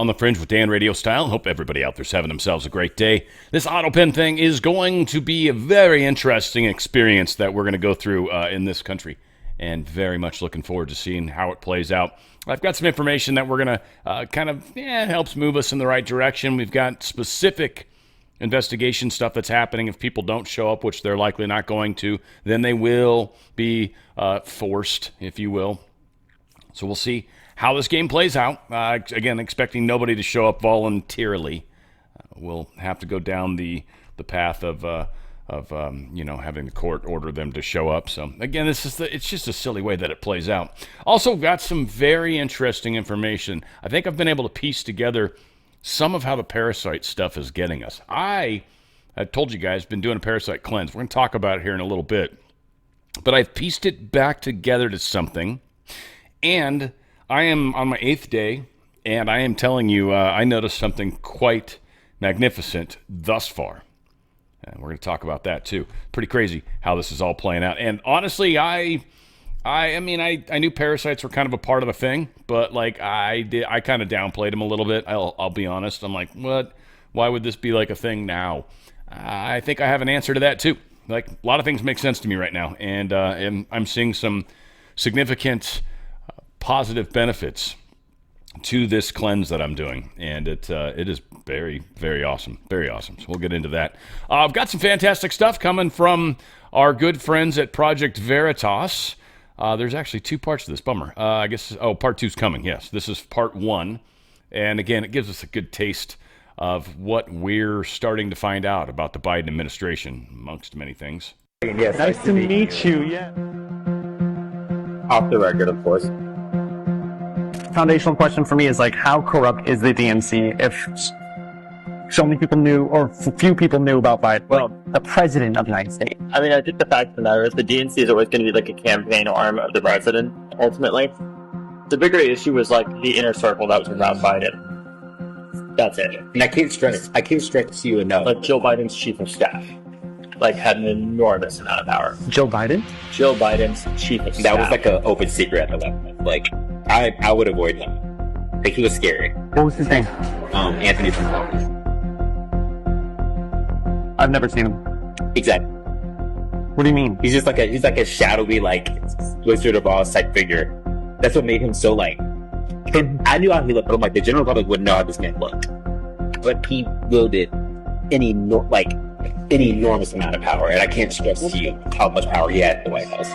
on the Fringe with Dan Radio Style. Hope everybody out there's having themselves a great day. This AutoPen thing is going to be a very interesting experience that we're going to go through in this country, and very much looking forward to seeing how it plays out. I've got some information that we're going to helps move us in the right direction. We've got specific investigation stuff that's happening. If people don't show up, which they're likely not going to, then they will be forced, if you will. So we'll see how this game plays out. Again, expecting nobody to show up voluntarily. We'll have to go down the path of having the court order them to show up. So again, it's just a silly way that it plays out. Also got some very interesting information. I think I've been able to piece together some of how the parasite stuff is getting us. I told you guys, been doing a parasite cleanse. We're going to talk about it here in a little bit. But I've pieced it back together to something. And I am on my 8th day, and I am telling you, I noticed something quite magnificent thus far. And we're going to talk about that too. Pretty crazy how this is all playing out. And honestly, I knew parasites were kind of a part of the thing, but I kind of downplayed them a little bit. I'll be honest. I'm like, what? Why would this be like a thing now? I think I have an answer to that too. Like, a lot of things make sense to me right now, and I'm seeing some significant positive benefits to this cleanse that I'm doing, and it is very, very awesome. Very awesome. So we'll get into that. I've got some fantastic stuff coming from our good friends at Project Veritas. There's actually 2 parts to this. Bummer. I guess, part 2's coming. Yes, this is part 1. And again, it gives us a good taste of what we're starting to find out about the Biden administration, amongst many things. Yes, nice to meet you. Yeah. Off the record, of course. Foundational question for me is, how corrupt is the DNC if so many people knew, or few people knew about Biden, the president of the United States? I mean, I think the fact of the matter is the DNC is always going to be like a campaign arm of the president, ultimately. The bigger issue was the inner circle that was around Biden. That's it. And I can't stress to you enough. Joe Biden's chief of staff, had an enormous amount of power. Joe Biden? Joe Biden's chief of staff. That was an open secret at the level. I would avoid him. He was scary. What was his name? Anthony Fauci. I've never seen him. Exactly. What do you mean? He's just like a shadowy, Wizard of Oz type figure. That's what made him so I knew how he looked, but the general public wouldn't know how this man looked. But he wielded an enormous amount of power, and I can't stress to you how much power he had at the White House.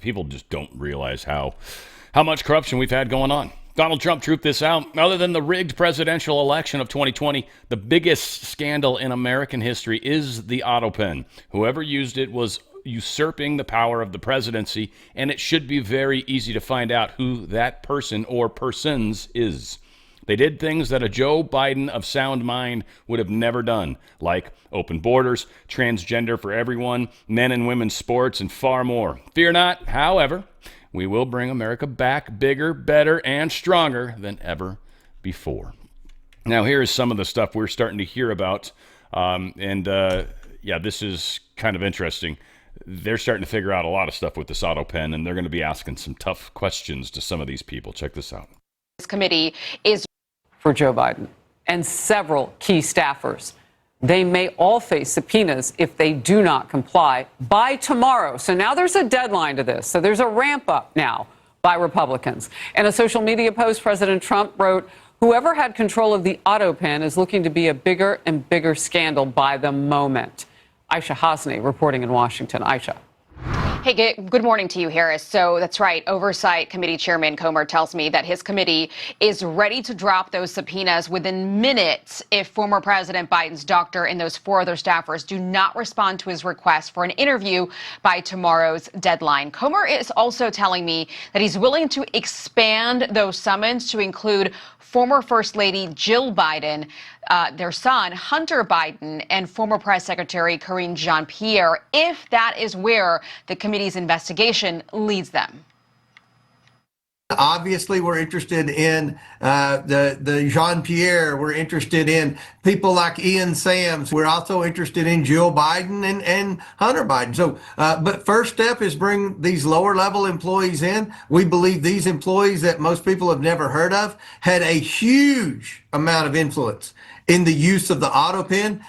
People just don't realize how much corruption we've had going on. Donald Trump trooped this out. Other than the rigged presidential election of 2020, the biggest scandal in American history is the AutoPen. Whoever used it was usurping the power of the presidency, and it should be very easy to find out who that person or persons is. They did things that a Joe Biden of sound mind would have never done, like open borders, transgender for everyone, men and women's sports, and far more. Fear not, however, we will bring America back bigger, better, and stronger than ever before. Now, here is some of the stuff we're starting to hear about, this is kind of interesting. They're starting to figure out a lot of stuff with this AutoPen, and they're going to be asking some tough questions to some of these people. Check this out. This committee is for Joe Biden and several key staffers. They may all face subpoenas if they do not comply by tomorrow. So now there's a deadline to this. So there's a ramp up now by Republicans. In a social media post, President Trump wrote, "Whoever had control of the AutoPen is looking to be a bigger and bigger scandal by the moment." Aisha Hasni reporting in Washington. Aisha. Hey, good morning to you, Harris. So that's right. Oversight Committee Chairman Comer tells me that his committee is ready to drop those subpoenas within minutes if former President Biden's doctor and those 4 other staffers do not respond to his request for an interview by tomorrow's deadline. Comer is also telling me that he's willing to expand those summons to include former First Lady Jill Biden, their son, Hunter Biden, and former Press Secretary Karine Jean-Pierre, if that is where the committee's investigation leads them. Obviously, we're interested in the Jean-Pierre. We're interested in people like Ian Sams. We're also interested in Jill Biden and Hunter Biden. So, but first step is bring these lower level employees in. We believe these employees that most people have never heard of had a huge amount of influence in the use of the AutoPen.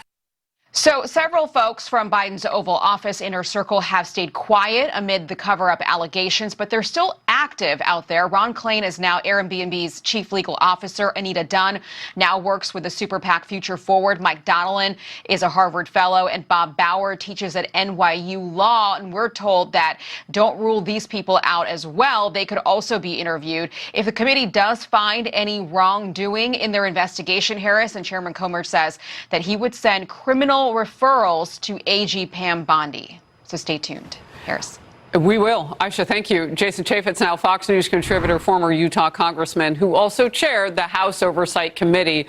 So several folks from Biden's Oval Office inner circle have stayed quiet amid the cover-up allegations, but they're still active out there. Ron Klain is now Airbnb's chief legal officer. Anita Dunn now works with the super PAC Future Forward. Mike Donnellan is a Harvard fellow, and Bob Bauer teaches at NYU Law. And we're told that don't rule these people out as well. They could also be interviewed. If the committee does find any wrongdoing in their investigation, Harris, and Chairman Comer says that he would send criminal referrals to AG Pam Bondi. So stay tuned. Harris. We will. Aisha, thank you. Jason Chaffetz, now Fox News contributor, former Utah congressman, who also chaired the House Oversight Committee,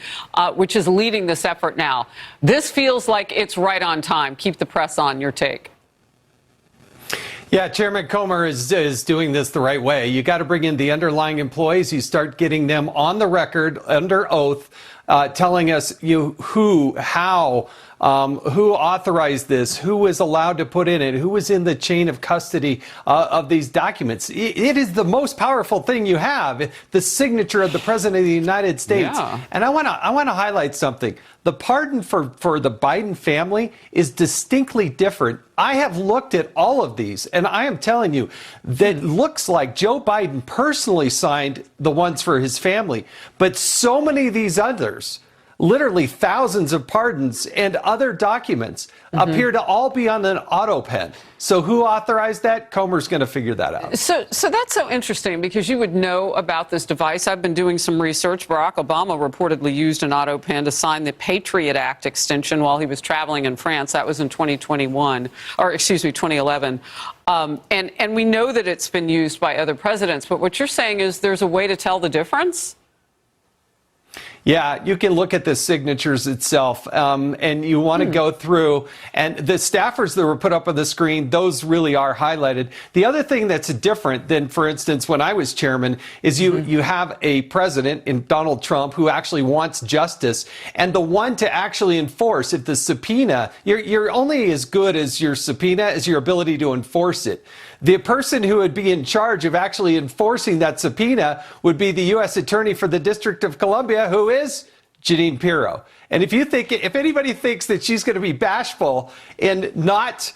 which is leading this effort now. This feels like it's right on time. Keep the press on. Your take. Yeah, Chairman Comer is doing this the right way. You got to bring in the underlying employees. You start getting them on the record under oath, telling us who, how, who authorized this, who was allowed to put in it, who was in the chain of custody of these documents. It is the most powerful thing you have, the signature of the President of the United States. Yeah. And I want to highlight something. The pardon for the Biden family is distinctly different. I have looked at all of these, and I am telling you that looks like Joe Biden personally signed the ones for his family. But so many of these others, literally thousands of pardons and other documents, appear to all be on an AutoPen. So who authorized that? Comer's going to figure that out. So that's so interesting because you would know about this device. I've been doing some research. Barack Obama reportedly used an AutoPen to sign the Patriot Act extension while he was traveling in France. That was in 2011. And we know that it's been used by other presidents. But what you're saying is there's a way to tell the difference? Yeah, you can look at the signatures itself, and you want to go through, and the staffers that were put up on the screen, those really are highlighted. The other thing that's different than, for instance, when I was chairman, is you have a president in Donald Trump who actually wants justice, and the one to actually enforce, if the subpoena, you're only as good as your subpoena as your ability to enforce it. The person who would be in charge of actually enforcing that subpoena would be the U.S. Attorney for the District of Columbia, who is Jeanine Pirro. And if anybody thinks that she's going to be bashful in not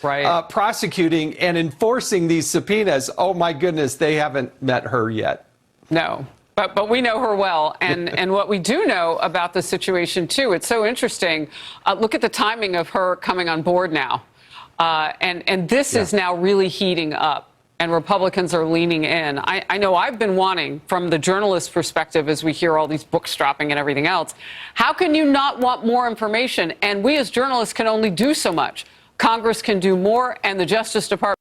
prosecuting and enforcing these subpoenas, oh my goodness, they haven't met her yet. No. But we know her well, and what we do know about the situation, too, it's so interesting. Look at the timing of her coming on board now. And this is now really heating up, and Republicans are leaning in. I know I've been wanting, from the journalist perspective, as we hear all these books dropping and everything else, how can you not want more information? And we as journalists can only do so much. Congress can do more, and the Justice Department.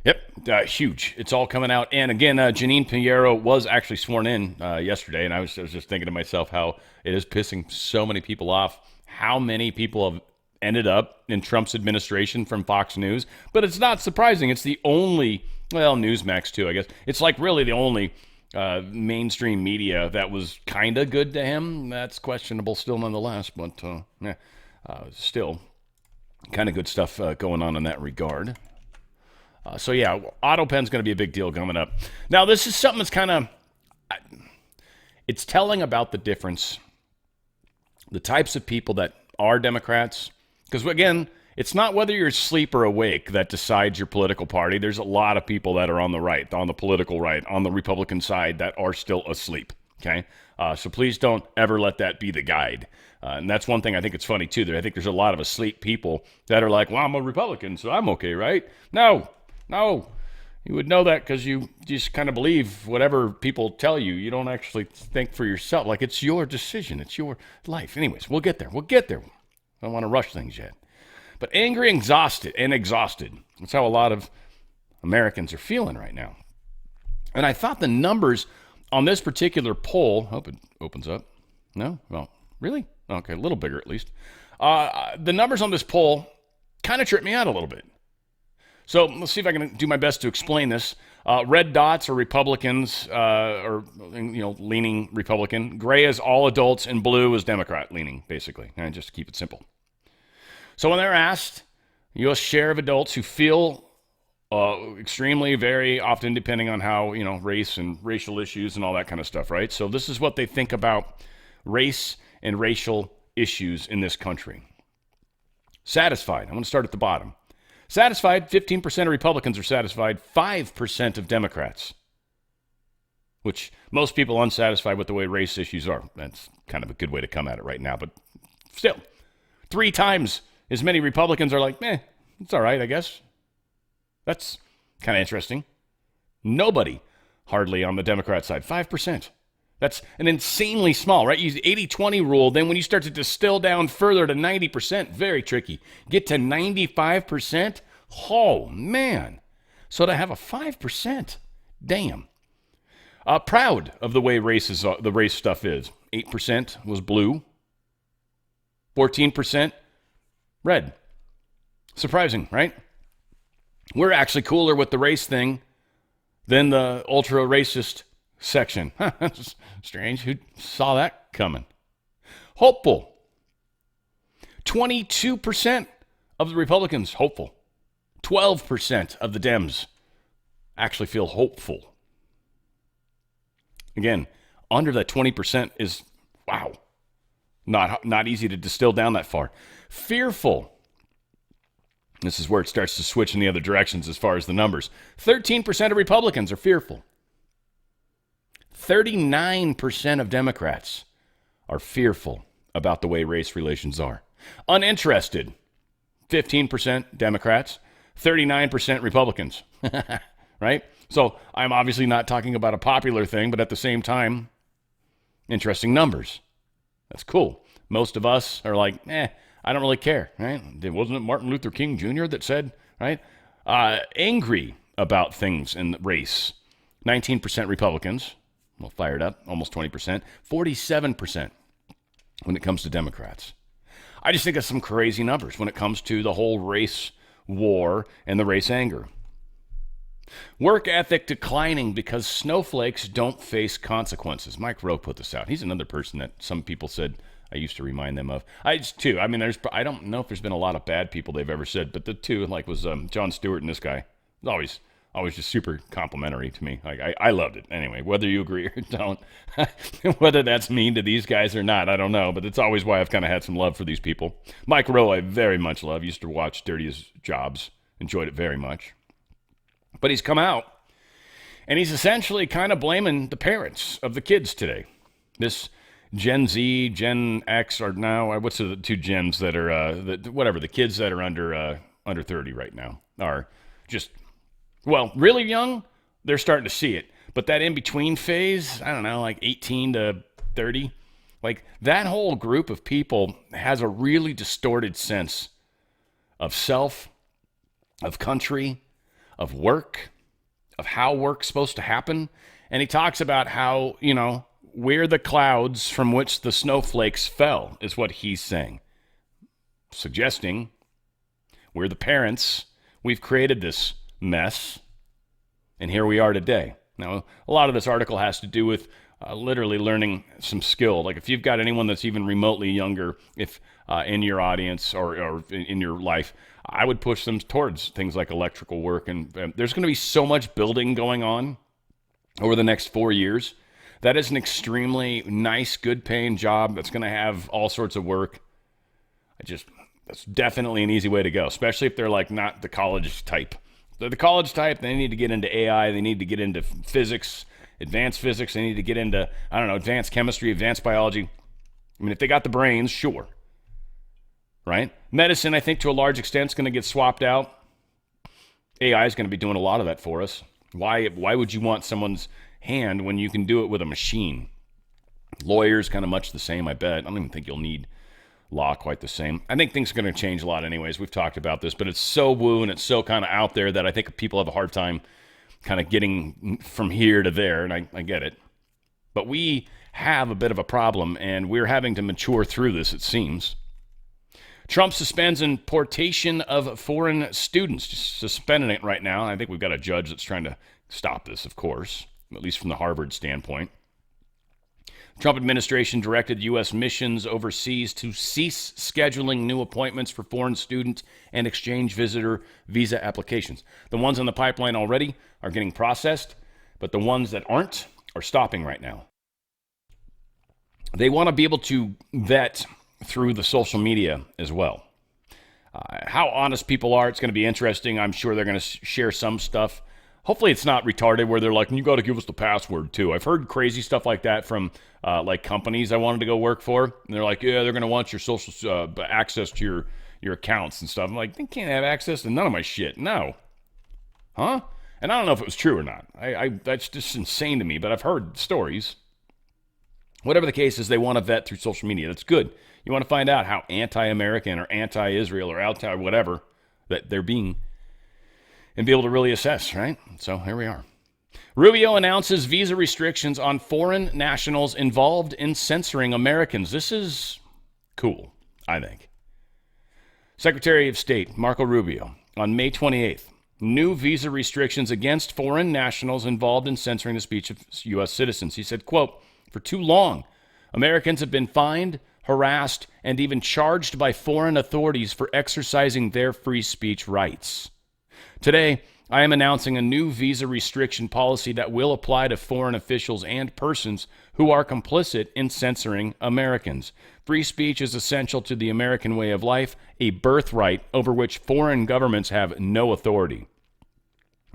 Yep, huge. It's all coming out. And again, Jeanine Pirro was actually sworn in yesterday, and I was just thinking to myself how it is pissing so many people off. How many people have ended up in Trump's administration from Fox News? But it's not surprising. It's the only, well, Newsmax too, I guess. It's like really the only mainstream media that was kind of good to him. That's questionable still nonetheless, but still kind of good stuff going on in that regard. So yeah, AutoPen's going to be a big deal coming up. Now, this is something that's kind of, it's telling about the difference, the types of people that are Democrats. Because, again, it's not whether you're asleep or awake that decides your political party. There's a lot of people that are on the right, on the political right, on the Republican side that are still asleep, okay? So please don't ever let that be the guide. And that's one thing I think it's funny, too. I think there's a lot of asleep people that are like, well, I'm a Republican, so I'm okay, right? No. You would know that because you just kind of believe whatever people tell you. You don't actually think for yourself. Like, it's your decision. It's your life. Anyways, we'll get there. I don't want to rush things yet. But angry, exhausted. That's how a lot of Americans are feeling right now. And I thought the numbers on this particular poll, hope it opens up. No? Well, really? Okay, a little bigger at least. The numbers on this poll kind of tripped me out a little bit. So let's see if I can do my best to explain this. Red dots are Republicans, or leaning Republican. Gray is all adults, and blue is Democrat leaning, basically. And just to keep it simple. So when they're asked, U.S. share of adults who feel extremely, very often, depending on how, race and racial issues and all that kind of stuff, right? So this is what they think about race and racial issues in this country. Satisfied. I'm going to start at the bottom. Satisfied, 15% of Republicans are satisfied, 5% of Democrats, which most people unsatisfied with the way race issues are. That's kind of a good way to come at it right now, but still, 3 times as many Republicans are like, it's all right, I guess. That's kind of interesting. Nobody hardly on the Democrat side, 5%. That's an insanely small, right? Use the 80-20 rule. Then when you start to distill down further to 90%, very tricky. Get to 95%, oh, man. So to have a 5%, damn. Proud of the way the race stuff is. 8% was blue. 14% red. Surprising, right? We're actually cooler with the race thing than the ultra-racist section. That's strange. Who saw that coming? Hopeful. 22% of the Republicans hopeful. 12% of the Dems actually feel hopeful. Again, under that 20% is, wow, not easy to distill down that far. Fearful. This is where it starts to switch in the other directions as far as the numbers. 13% of Republicans are fearful. 39% of Democrats are fearful about the way race relations are. Uninterested, 15% Democrats, 39% Republicans, right? So I'm obviously not talking about a popular thing, but at the same time, interesting numbers. That's cool. Most of us are like, I don't really care, right? Wasn't it Martin Luther King Jr. that said, right? Angry about things in race, 19% Republicans. Well, fired up, almost 20%, 47% when it comes to Democrats. I just think that's some crazy numbers when it comes to the whole race war and the race anger. Work ethic declining because snowflakes don't face consequences. Mike Rowe put this out. He's another person that some people said I used to remind them of. I don't know if there's been a lot of bad people they've ever said, but the two, was Jon Stewart and this guy. Always just super complimentary to me. I loved it. Anyway, whether you agree or don't, whether that's mean to these guys or not, I don't know. But it's always why I've kind of had some love for these people. Mike Rowe, I very much love. Used to watch Dirty as Jobs. Enjoyed it very much. But he's come out, and he's essentially kind of blaming the parents of the kids today. This Gen Z, Gen X, or now, what's the 2 gens that are, the kids that are under 30 right now are just... Well, really young, they're starting to see it. But that in-between phase, I don't know, 18 to 30, that whole group of people has a really distorted sense of self, of country, of work, of how work's supposed to happen. And he talks about how, we're the clouds from which the snowflakes fell, is what he's saying. Suggesting we're the parents. We've created this mess, and here we are today. Now, a lot of this article has to do with literally learning some skill. If you've got anyone that's even remotely younger, if in your audience or in your life, I would push them towards things like electrical work. And there's going to be so much building going on over the next 4 years. That is an extremely nice, good-paying job that's going to have all sorts of work. That's definitely an easy way to go, especially if they're not the college type. They're the college type. They need to get into AI. They need to get into physics, advanced physics. They need to get into, advanced chemistry, advanced biology. If they got the brains, sure. Right? Medicine, I think, to a large extent, is going to get swapped out. AI is going to be doing a lot of that for us. Why would you want someone's hand when you can do it with a machine? Lawyers, kind of much the same, I bet. I don't even think you'll need law quite the same. I think things are going to change a lot anyways. We've talked about this, but it's so woo and it's so kind of out there that I think people have a hard time kind of getting from here to there, and I get it. But we have a bit of a problem, and we're having to mature through this, it seems. Trump suspends importation of foreign students, just suspending it right now. I think we've got a judge that's trying to stop this, of course, at least from the Harvard standpoint. The Trump administration directed U.S. missions overseas to cease scheduling new appointments for foreign student and exchange visitor visa applications. The ones in the pipeline already are getting processed, but the ones that aren't are stopping right now. They want to be able to vet through the social media as well. How honest people are, it's going to be interesting. I'm sure they're going to share some stuff. Hopefully it's not retarded where they're like, you got to give us the password too. I've heard crazy stuff like that from like companies I wanted to go work for. And they're like, yeah, they're going to want your social access to your accounts and stuff. I'm like, they can't have access to none of my shit. No. Huh? And I don't know if it was true or not. That's just insane to me, but I've heard stories. Whatever the case is, they want to vet through social media. That's good. You want to find out how anti-American or anti-Israel or anti-whatever that they're being and be able to really assess, right? So here we are. Rubio announces visa restrictions on foreign nationals involved in censoring Americans. This is cool, I think. Secretary of State Marco Rubio on May 28th. New visa restrictions against foreign nationals involved in censoring the speech of U.S. citizens. He said, quote, for too long, Americans have been fined, harassed, and even charged by foreign authorities for exercising their free speech rights. Today, I am announcing a new visa restriction policy that will apply to foreign officials and persons who are complicit in censoring Americans. Free speech is essential to the American way of life, a birthright over which foreign governments have no authority.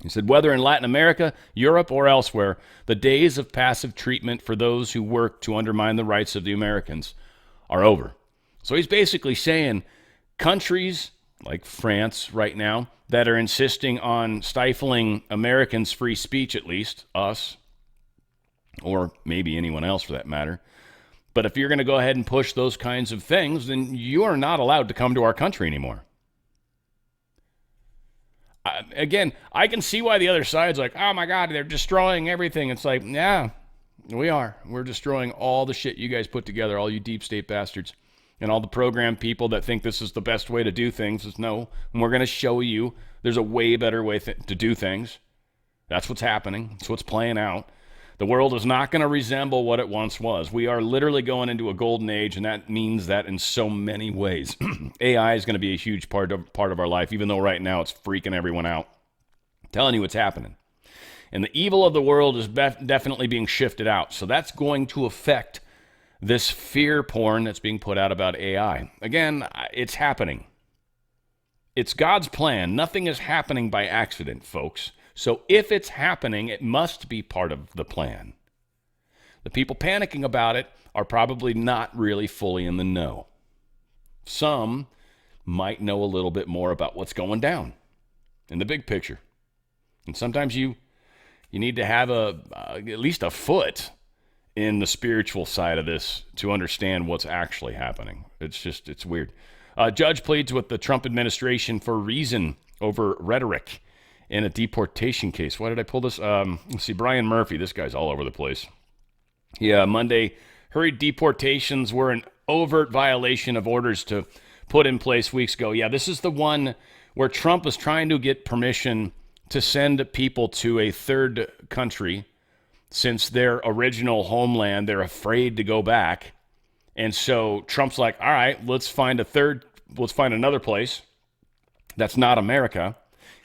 He said, whether in Latin America, Europe, or elsewhere, the days of passive treatment for those who work to undermine the rights of the Americans are over. So he's basically saying countries like France right now that are insisting on stifling Americans' free speech, at least, us, or maybe anyone else for that matter. But if you're going to go ahead and push those kinds of things, then you are not allowed to come to our country anymore. Again, I can see why the other side's like, oh my God, they're destroying everything. It's like, yeah, we are. We're destroying all the shit you guys put together, all you deep state bastards. And all the program people that think this is the best way to do things is no. And we're going to show you there's a way better way to do things. That's what's happening. That's what's playing out. The world is not going to resemble what it once was. We are literally going into a golden age, and that means that in so many ways. AI is going to be a huge part of our life, even though right now it's freaking everyone out. I'm telling you what's happening. And the evil of the world is definitely being shifted out. So that's going to affect this fear porn that's being put out about AI. Again, it's happening. It's God's plan. Nothing is happening by accident, folks. So if it's happening, it must be part of the plan. The people panicking about it are probably not really fully in the know. Some might know a little bit more about what's going down in the big picture. And sometimes you need to have at least a foot in the spiritual side of this to understand what's actually happening. It's weird. Judge pleads with the Trump administration for reason over rhetoric in a deportation case. Why did I pull this? Let's see, Brian Murphy. This guy's all over the place. Yeah, Monday, hurried deportations were an overt violation of orders to put in place weeks ago. Yeah, this is the one where Trump was trying to get permission to send people to a third country since their original homeland, they're afraid to go back. And so Trump's like, all right, let's find another place that's not America,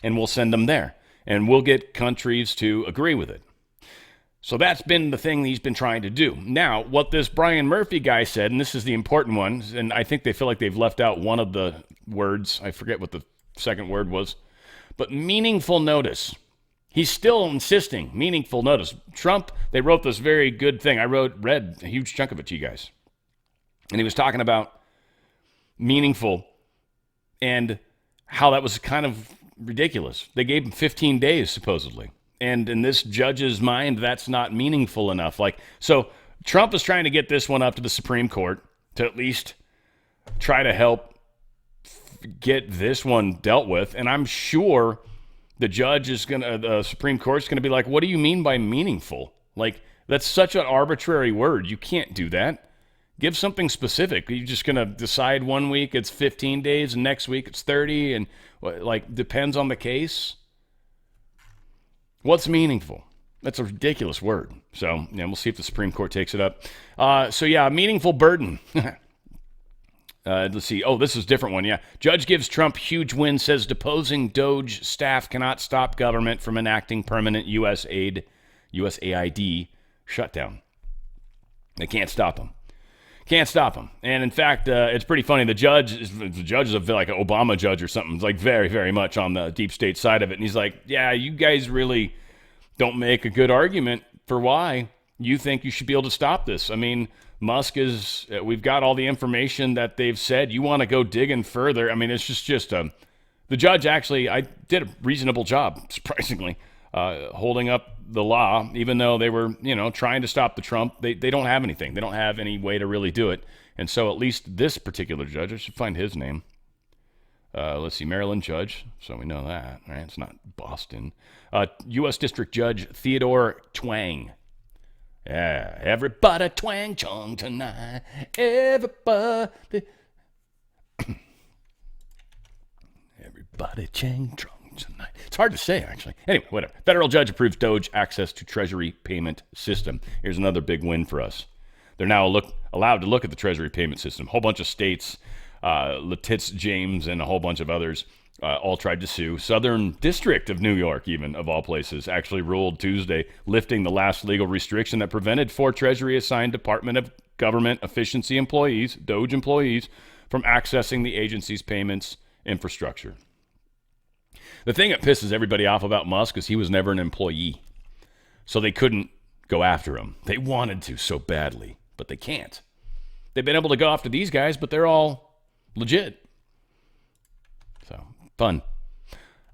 and we'll send them there. And we'll get countries to agree with it. So that's been the thing he's been trying to do. Now, what this Brian Murphy guy said, and this is the important one, and I think they feel like they've left out one of the words. I forget what the second word was. But meaningful notice. He's still insisting, meaningful notice. Trump, they wrote this very good thing. I read a huge chunk of it to you guys. And he was talking about meaningful and how that was kind of ridiculous. They gave him 15 days, supposedly. And in this judge's mind, that's not meaningful enough. So Trump is trying to get this one up to the Supreme Court to at least try to help get this one dealt with. And I'm sure the Supreme Court's going to be like, what do you mean by meaningful? Like, that's such an arbitrary word. You can't do that. Give something specific. Are you just going to decide one week it's 15 days and next week it's 30 and like depends on the case? What's meaningful? That's a ridiculous word. So, yeah, we'll see if the Supreme Court takes it up. Meaningful burden. Let's see. Oh, this is a different one. Yeah. Judge gives Trump huge win, says deposing Doge staff cannot stop government from enacting permanent USAID shutdown. They can't stop them. Can't stop him. And in fact, it's pretty funny. The judge is like an Obama judge or something. It's like very, very much on the deep state side of it. And he's like, yeah, you guys really don't make a good argument for why you think you should be able to stop this. I mean, we've got all the information that they've said. You want to go digging further. I mean, it's just the judge actually, I did a reasonable job, surprisingly, holding up the law, even though they were, trying to stop the Trump. They don't have anything. They don't have any way to really do it. And so at least this particular judge, I should find his name. Let's see, Maryland judge. So we know that, right? It's not Boston. U.S. District Judge Theodore Twang. Yeah, everybody twang chong tonight. Everybody. Everybody chang chong tonight. It's hard to say, actually. Anyway, whatever. Federal judge approves Doge access to Treasury payment system. Here's another big win for us. They're now allowed to look at the Treasury payment system. A whole bunch of states, Letitz James and a whole bunch of others, all tried to sue. Southern District of New York, even, of all places, actually ruled Tuesday, lifting the last legal restriction that prevented 4 Treasury-assigned Department of Government Efficiency employees, Doge employees, from accessing the agency's payments infrastructure. The thing that pisses everybody off about Musk is he was never an employee, so they couldn't go after him. They wanted to so badly, but they can't. They've been able to go after these guys, but they're all legit. So, fun.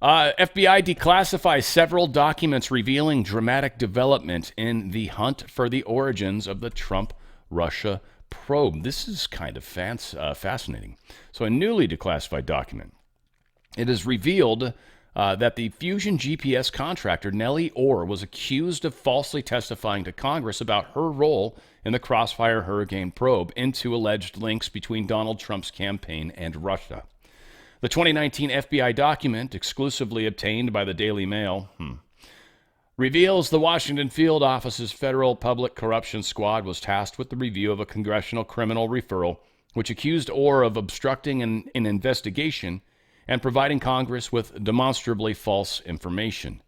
FBI declassifies several documents revealing dramatic development in the hunt for the origins of the Trump-Russia probe. This is kind of fascinating. So, a newly declassified document. It is revealed that the Fusion GPS contractor Nellie Orr was accused of falsely testifying to Congress about her role in the Crossfire Hurricane probe into alleged links between Donald Trump's campaign and Russia. The 2019 FBI document, exclusively obtained by the Daily Mail, reveals the Washington field office's Federal Public Corruption Squad was tasked with the review of a congressional criminal referral, which accused Orr of obstructing an investigation and providing Congress with demonstrably false information.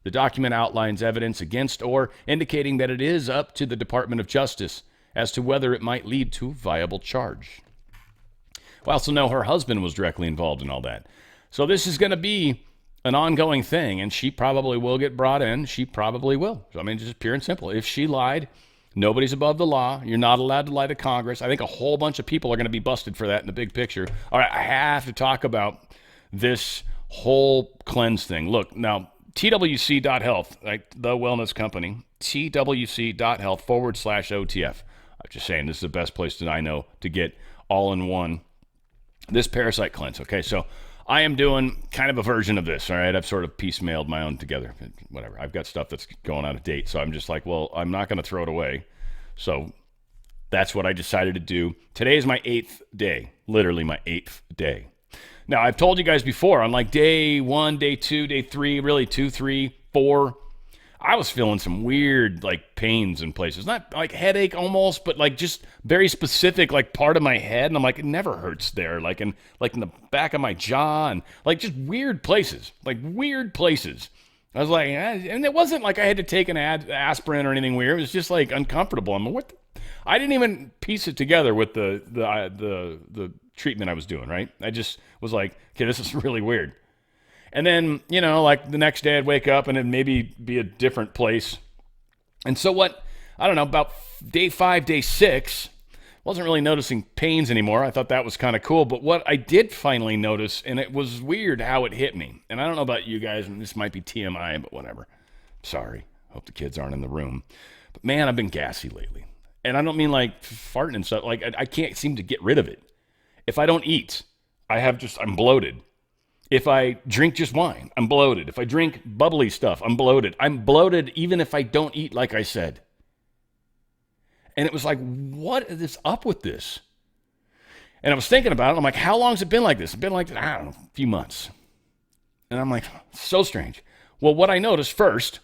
The document outlines evidence against Orr, indicating that it is up to the Department of Justice as to whether it might lead to a viable charge. We also know her husband was directly involved in all that. So this is going to be an ongoing thing, and she probably will get brought in. She probably will. So, I mean, just pure and simple. If she lied, nobody's above the law. You're not allowed to lie to Congress. I think a whole bunch of people are going to be busted for that in the big picture. All right, I have to talk about this whole cleanse thing. Look, now, TWC.health, right, the wellness company, TWC.health/OTF. I'm just saying, this is the best place that I know to get all-in-one this parasite cleanse. Okay, so I am doing kind of a version of this, all right? I've sort of piecemealed my own together. Whatever. I've got stuff that's going out of date, so I'm just like, well, I'm not going to throw it away. So that's what I decided to do. Today is my 8th day, literally my 8th day. Now, I've told you guys before, on like day 1, day 2, day 3, really 2, 3, 4, I was feeling some weird like pains in places. Not like headache almost, but like just very specific like part of my head. And I'm like, it never hurts there. Like in the back of my jaw and like just weird places. Like weird places. I was like, and it wasn't like I had to take an aspirin or anything weird. It was just like uncomfortable. I'm like, what? I didn't even piece it together with the treatment I was doing, right? I just was like, okay, this is really weird. And then, you know, like the next day I'd wake up and it'd maybe be a different place. And so about day 5, day 6, wasn't really noticing pains anymore. I thought that was kind of cool. But what I did finally notice, and it was weird how it hit me. And I don't know about you guys, and this might be TMI, but whatever. Sorry. Hope the kids aren't in the room. But man, I've been gassy lately. And I don't mean like farting and stuff. Like I can't seem to get rid of it. If I don't eat, I'm bloated. If I drink just wine, I'm bloated. If I drink bubbly stuff, I'm bloated. I'm bloated even if I don't eat like I said. And it was like, what is up with this? And I was thinking about it. I'm like, how long has it been like this? It's been like, I don't know, a few months. And I'm like, so strange. Well, what I noticed first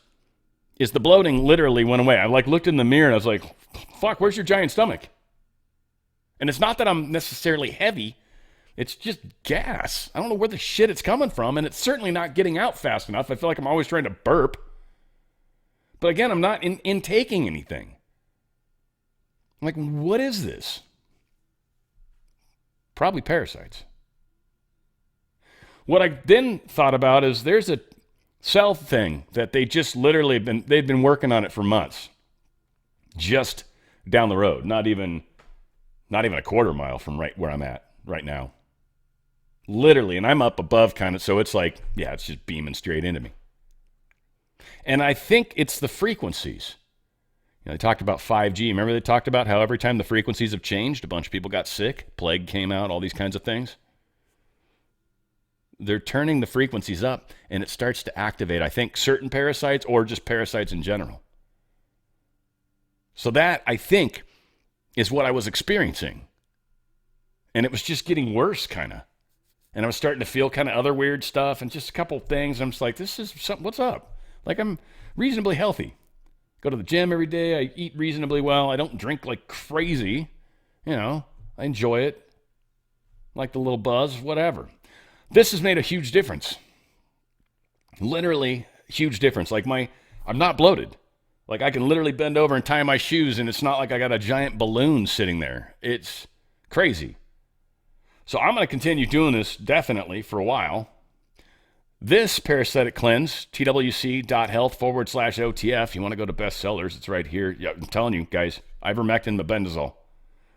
is the bloating literally went away. I like looked in the mirror and I was like, fuck, where's your giant stomach? And it's not that I'm necessarily heavy. It's just gas. I don't know where the shit it's coming from. And it's certainly not getting out fast enough. I feel like I'm always trying to burp. But again, I'm not intaking anything. I'm like, what is this? Probably parasites. What I then thought about is there's a cell thing that they just literally they've been working on it for months. Just down the road, not even a quarter mile from right where I'm at right now. Literally, and I'm up above kind of, so it's like, yeah, it's just beaming straight into me. And I think it's the frequencies. They talked about 5G. Remember they talked about how every time the frequencies have changed, a bunch of people got sick, plague came out, all these kinds of things. They're turning the frequencies up, and it starts to activate, I think, certain parasites or just parasites in general. So that, I think, is what I was experiencing. And it was just getting worse, kind of. And I was starting to feel kind of other weird stuff and just a couple things. I'm just like, this is something, what's up? Like, I'm reasonably healthy. Go to the gym every day. I eat reasonably well. I don't drink like crazy. I enjoy it. Like the little buzz, whatever. This has made a huge difference. Literally, huge difference. Like I'm not bloated. Like I can literally bend over and tie my shoes and it's not like I got a giant balloon sitting there. It's crazy. So I'm going to continue doing this definitely for a while. This parasitic cleanse, twc.health/OTF. You want to go to bestsellers, it's right here. Yeah, I'm telling you guys, ivermectin, mebendazole.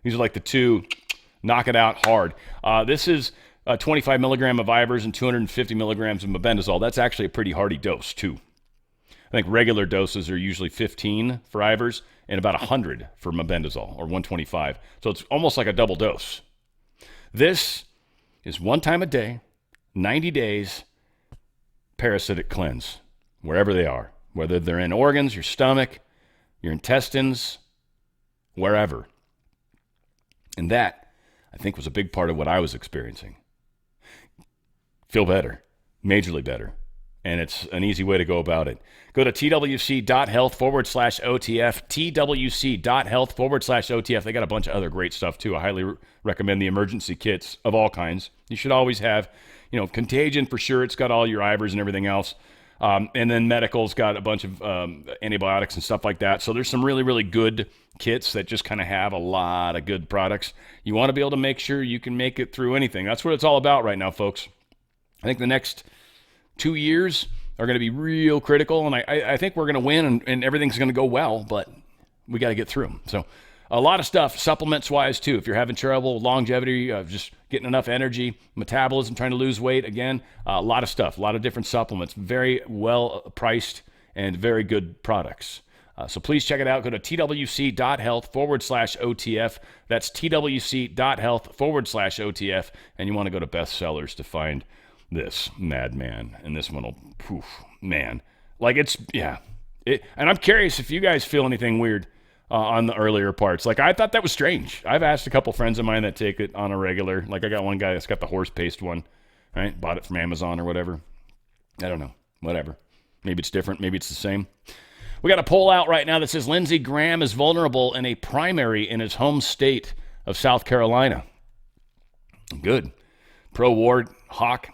These are like the two, knock it out hard. This is 25 milligram of ivers and 250 milligrams of mebendazole. That's actually a pretty hearty dose too. I think regular doses are usually 15 for ivers and about 100 for mebendazole, or 125. So it's almost like a double dose. This is one time a day, 90 days, parasitic cleanse, wherever they are, whether they're in organs, your stomach, your intestines, wherever. And that, I think, was a big part of what I was experiencing. Feel better, majorly better. And it's an easy way to go about it. Go to twc.health/OTF, twc.health/OTF. They got a bunch of other great stuff too. I highly recommend the emergency kits of all kinds. You should always have, Contagion for sure. It's got all your ivers and everything else. And then Medical's got a bunch of antibiotics and stuff like that. So there's some really, really good kits that just kind of have a lot of good products. You want to be able to make sure you can make it through anything. That's what it's all about right now, folks. I think the next 2 years are going to be real critical, and I think we're going to win, and everything's going to go well, but we got to get through them. So a lot of stuff, supplements-wise, too. If you're having trouble, longevity, just getting enough energy, metabolism, trying to lose weight, again, a lot of stuff, a lot of different supplements, very well priced and very good products. So please check it out. Go to twc.health/OTF. That's twc.health/OTF, and you want to go to bestsellers to find this madman, and this one will, man, like and I'm curious if you guys feel anything weird on the earlier parts. Like, I thought that was strange. I've asked a couple friends of mine that take it on a regular. Like, I got one guy that's got the horse paste one, right? Bought it from Amazon or whatever. I don't know. Whatever. Maybe it's different. Maybe it's the same. We got a poll out right now that says Lindsey Graham is vulnerable in a primary in his home state of South Carolina. Good. Pro-war hawk.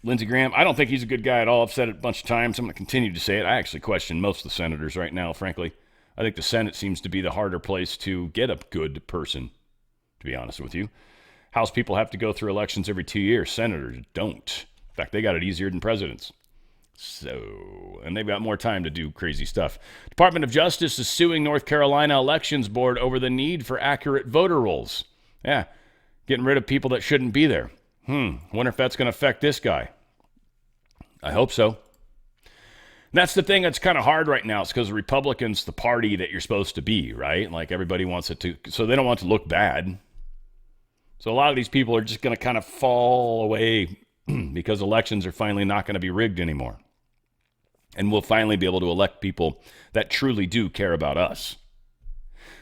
Lindsey Graham, I don't think he's a good guy at all. I've said it a bunch of times. I'm going to continue to say it. I actually question most of the senators right now, frankly. I think the Senate seems to be the harder place to get a good person, to be honest with you. House people have to go through elections every 2 years. Senators don't. In fact, they got it easier than presidents. And they've got more time to do crazy stuff. Department of Justice is suing North Carolina Elections Board over the need for accurate voter rolls. Yeah, getting rid of people that shouldn't be there. Wonder if that's going to affect this guy. I hope so. And that's the thing that's kind of hard right now. It's because the Republicans, the party that you're supposed to be, right? Like, everybody wants it to, so they don't want it to look bad. So a lot of these people are just going to kind of fall away because elections are finally not going to be rigged anymore. And we'll finally be able to elect people that truly do care about us.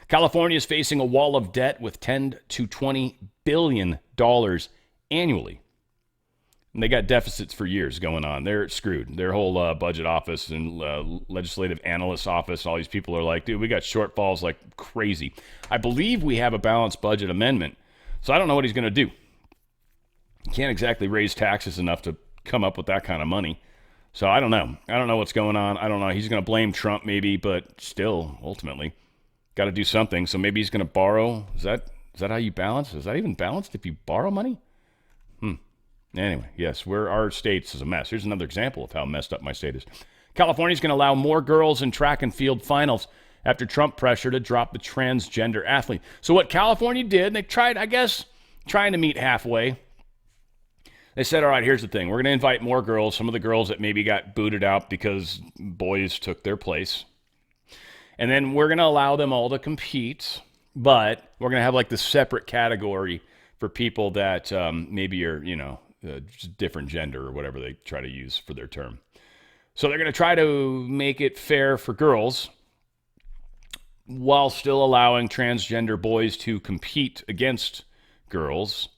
California is facing a wall of debt with $10 to $20 billion annually. And they got deficits for years going on. They're screwed. Their whole budget office and legislative analyst office, all these people are like, dude, we got shortfalls like crazy. I believe we have a balanced budget amendment, so I don't know what he's going to do. He can't exactly raise taxes enough to come up with that kind of money. So I don't know. I don't know what's going on. I don't know. He's going to blame Trump maybe, but still, ultimately, got to do something. So maybe he's going to borrow. Is that how you balance? Is that even balanced if you borrow money? Anyway, yes, our state is a mess. Here's another example of how messed up my state is. California's going to allow more girls in track and field finals after Trump pressure to drop the transgender athlete. So what California did, they tried, I guess, trying to meet halfway. They said, all right, here's the thing. We're going to invite more girls, some of the girls that maybe got booted out because boys took their place. And then we're going to allow them all to compete, but we're going to have like this separate category for people that maybe are, just different gender or whatever they try to use for their term. So they're going to try to make it fair for girls while still allowing transgender boys to compete against girls.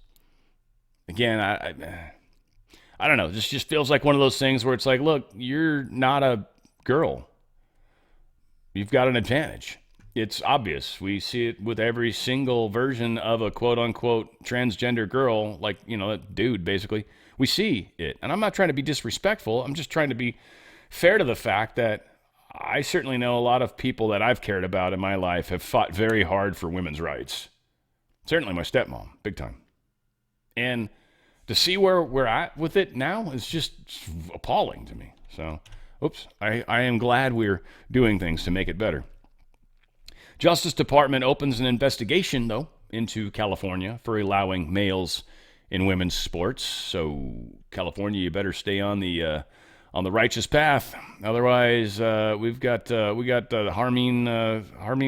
Again, I don't know. This just feels like one of those things where it's like, look, you're not a girl. You've got an advantage. It's obvious. We see it with every single version of a quote-unquote transgender girl, like, a dude, basically. We see it. And I'm not trying to be disrespectful. I'm just trying to be fair to the fact that I certainly know a lot of people that I've cared about in my life have fought very hard for women's rights. Certainly my stepmom, big time. And to see where we're at with it now is just appalling to me. So, I am glad we're doing things to make it better. Justice Department opens an investigation, though, into California for allowing males in women's sports. So, California, you better stay on the righteous path. Otherwise, we got Harmeen,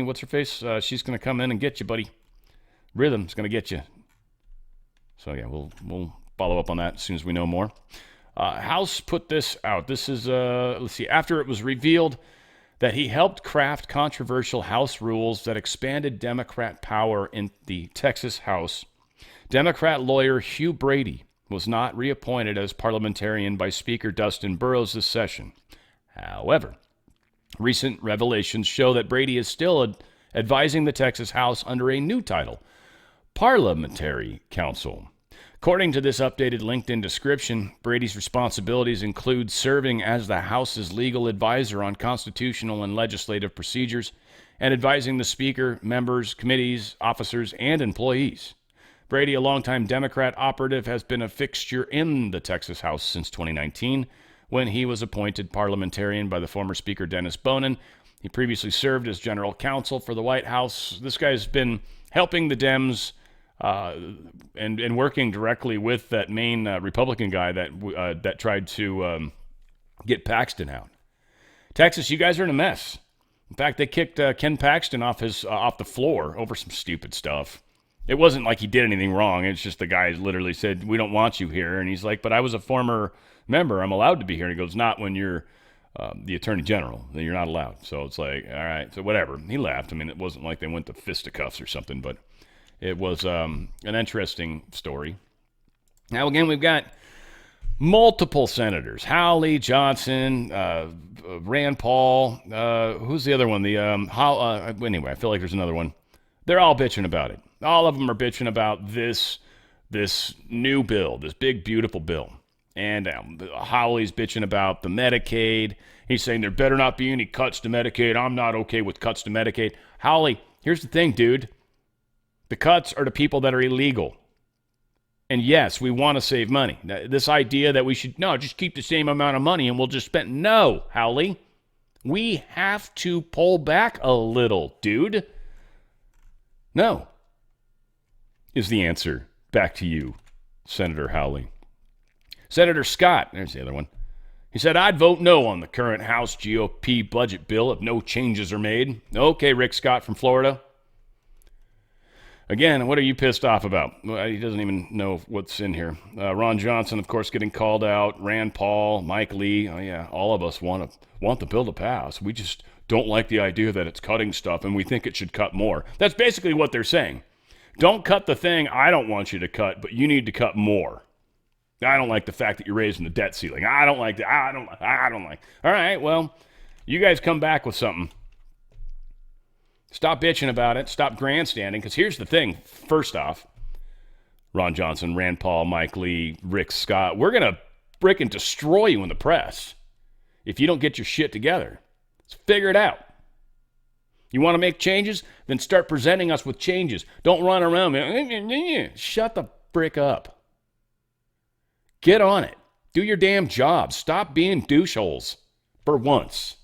what's her face? She's going to come in and get you, buddy. Rhythm's going to get you. So, yeah, we'll follow up on that as soon as we know more. House put this out. This is, let's see, after it was revealed that he helped craft controversial House rules that expanded Democrat power in the Texas House, Democrat lawyer Hugh Brady was not reappointed as parliamentarian by Speaker Dustin Burrows this session. However, recent revelations show that Brady is still advising the Texas House under a new title, Parliamentary Counsel. According to this updated LinkedIn description, Brady's responsibilities include serving as the House's legal advisor on constitutional and legislative procedures and advising the Speaker, members, committees, officers, and employees. Brady, a longtime Democrat operative, has been a fixture in the Texas House since 2019 when he was appointed parliamentarian by the former Speaker Dennis Bonin. He previously served as general counsel for the White House. This guy's been helping the Dems and working directly with that main Republican guy that tried to get Paxton out. Texas, you guys are in a mess. In fact, they kicked Ken Paxton off the floor over some stupid stuff. It wasn't like he did anything wrong. It's just the guy literally said, "We don't want you here," and he's like, "But I was a former member. I'm allowed to be here." And he goes, "Not when you're the attorney general. Then you're not allowed." So it's like, all right, so whatever. He left. I mean, it wasn't like they went to fisticuffs or something, but it was an interesting story. Now, again, we've got multiple senators. Hawley, Johnson, Rand Paul. Who's the other one? Anyway, I feel like there's another one. They're all bitching about it. All of them are bitching about this new bill, this big, beautiful bill. And Hawley's bitching about the Medicaid. He's saying there better not be any cuts to Medicaid. I'm not okay with cuts to Medicaid. Hawley, here's the thing, dude. The cuts are to people that are illegal. And yes, we want to save money. Now, this idea that we should, just keep the same amount of money and we'll just spend. No, Hawley. We have to pull back a little, dude. No, is the answer. Back to you, Senator Hawley. Senator Scott, there's the other one. He said, "I'd vote no on the current House GOP budget bill if no changes are made." Okay, Rick Scott from Florida. Again, what are you pissed off about? Well, he doesn't even know what's in here. Ron Johnson, of course, getting called out. Rand Paul, Mike Lee. Oh, yeah, all of us want the bill to pass. We just don't like the idea that it's cutting stuff and we think it should cut more. That's basically what they're saying. Don't cut the thing I don't want you to cut, but you need to cut more. I don't like the fact that you're raising the debt ceiling. I don't like that. I don't like. All right, well, you guys come back with something. Stop bitching about it. Stop grandstanding. Because here's the thing. First off, Ron Johnson, Rand Paul, Mike Lee, Rick Scott, we're going to frickin' destroy you in the press if you don't get your shit together. Let's figure it out. You want to make changes? Then start presenting us with changes. Don't run around. Shut the frick up. Get on it. Do your damn job. Stop being doucheholes for once.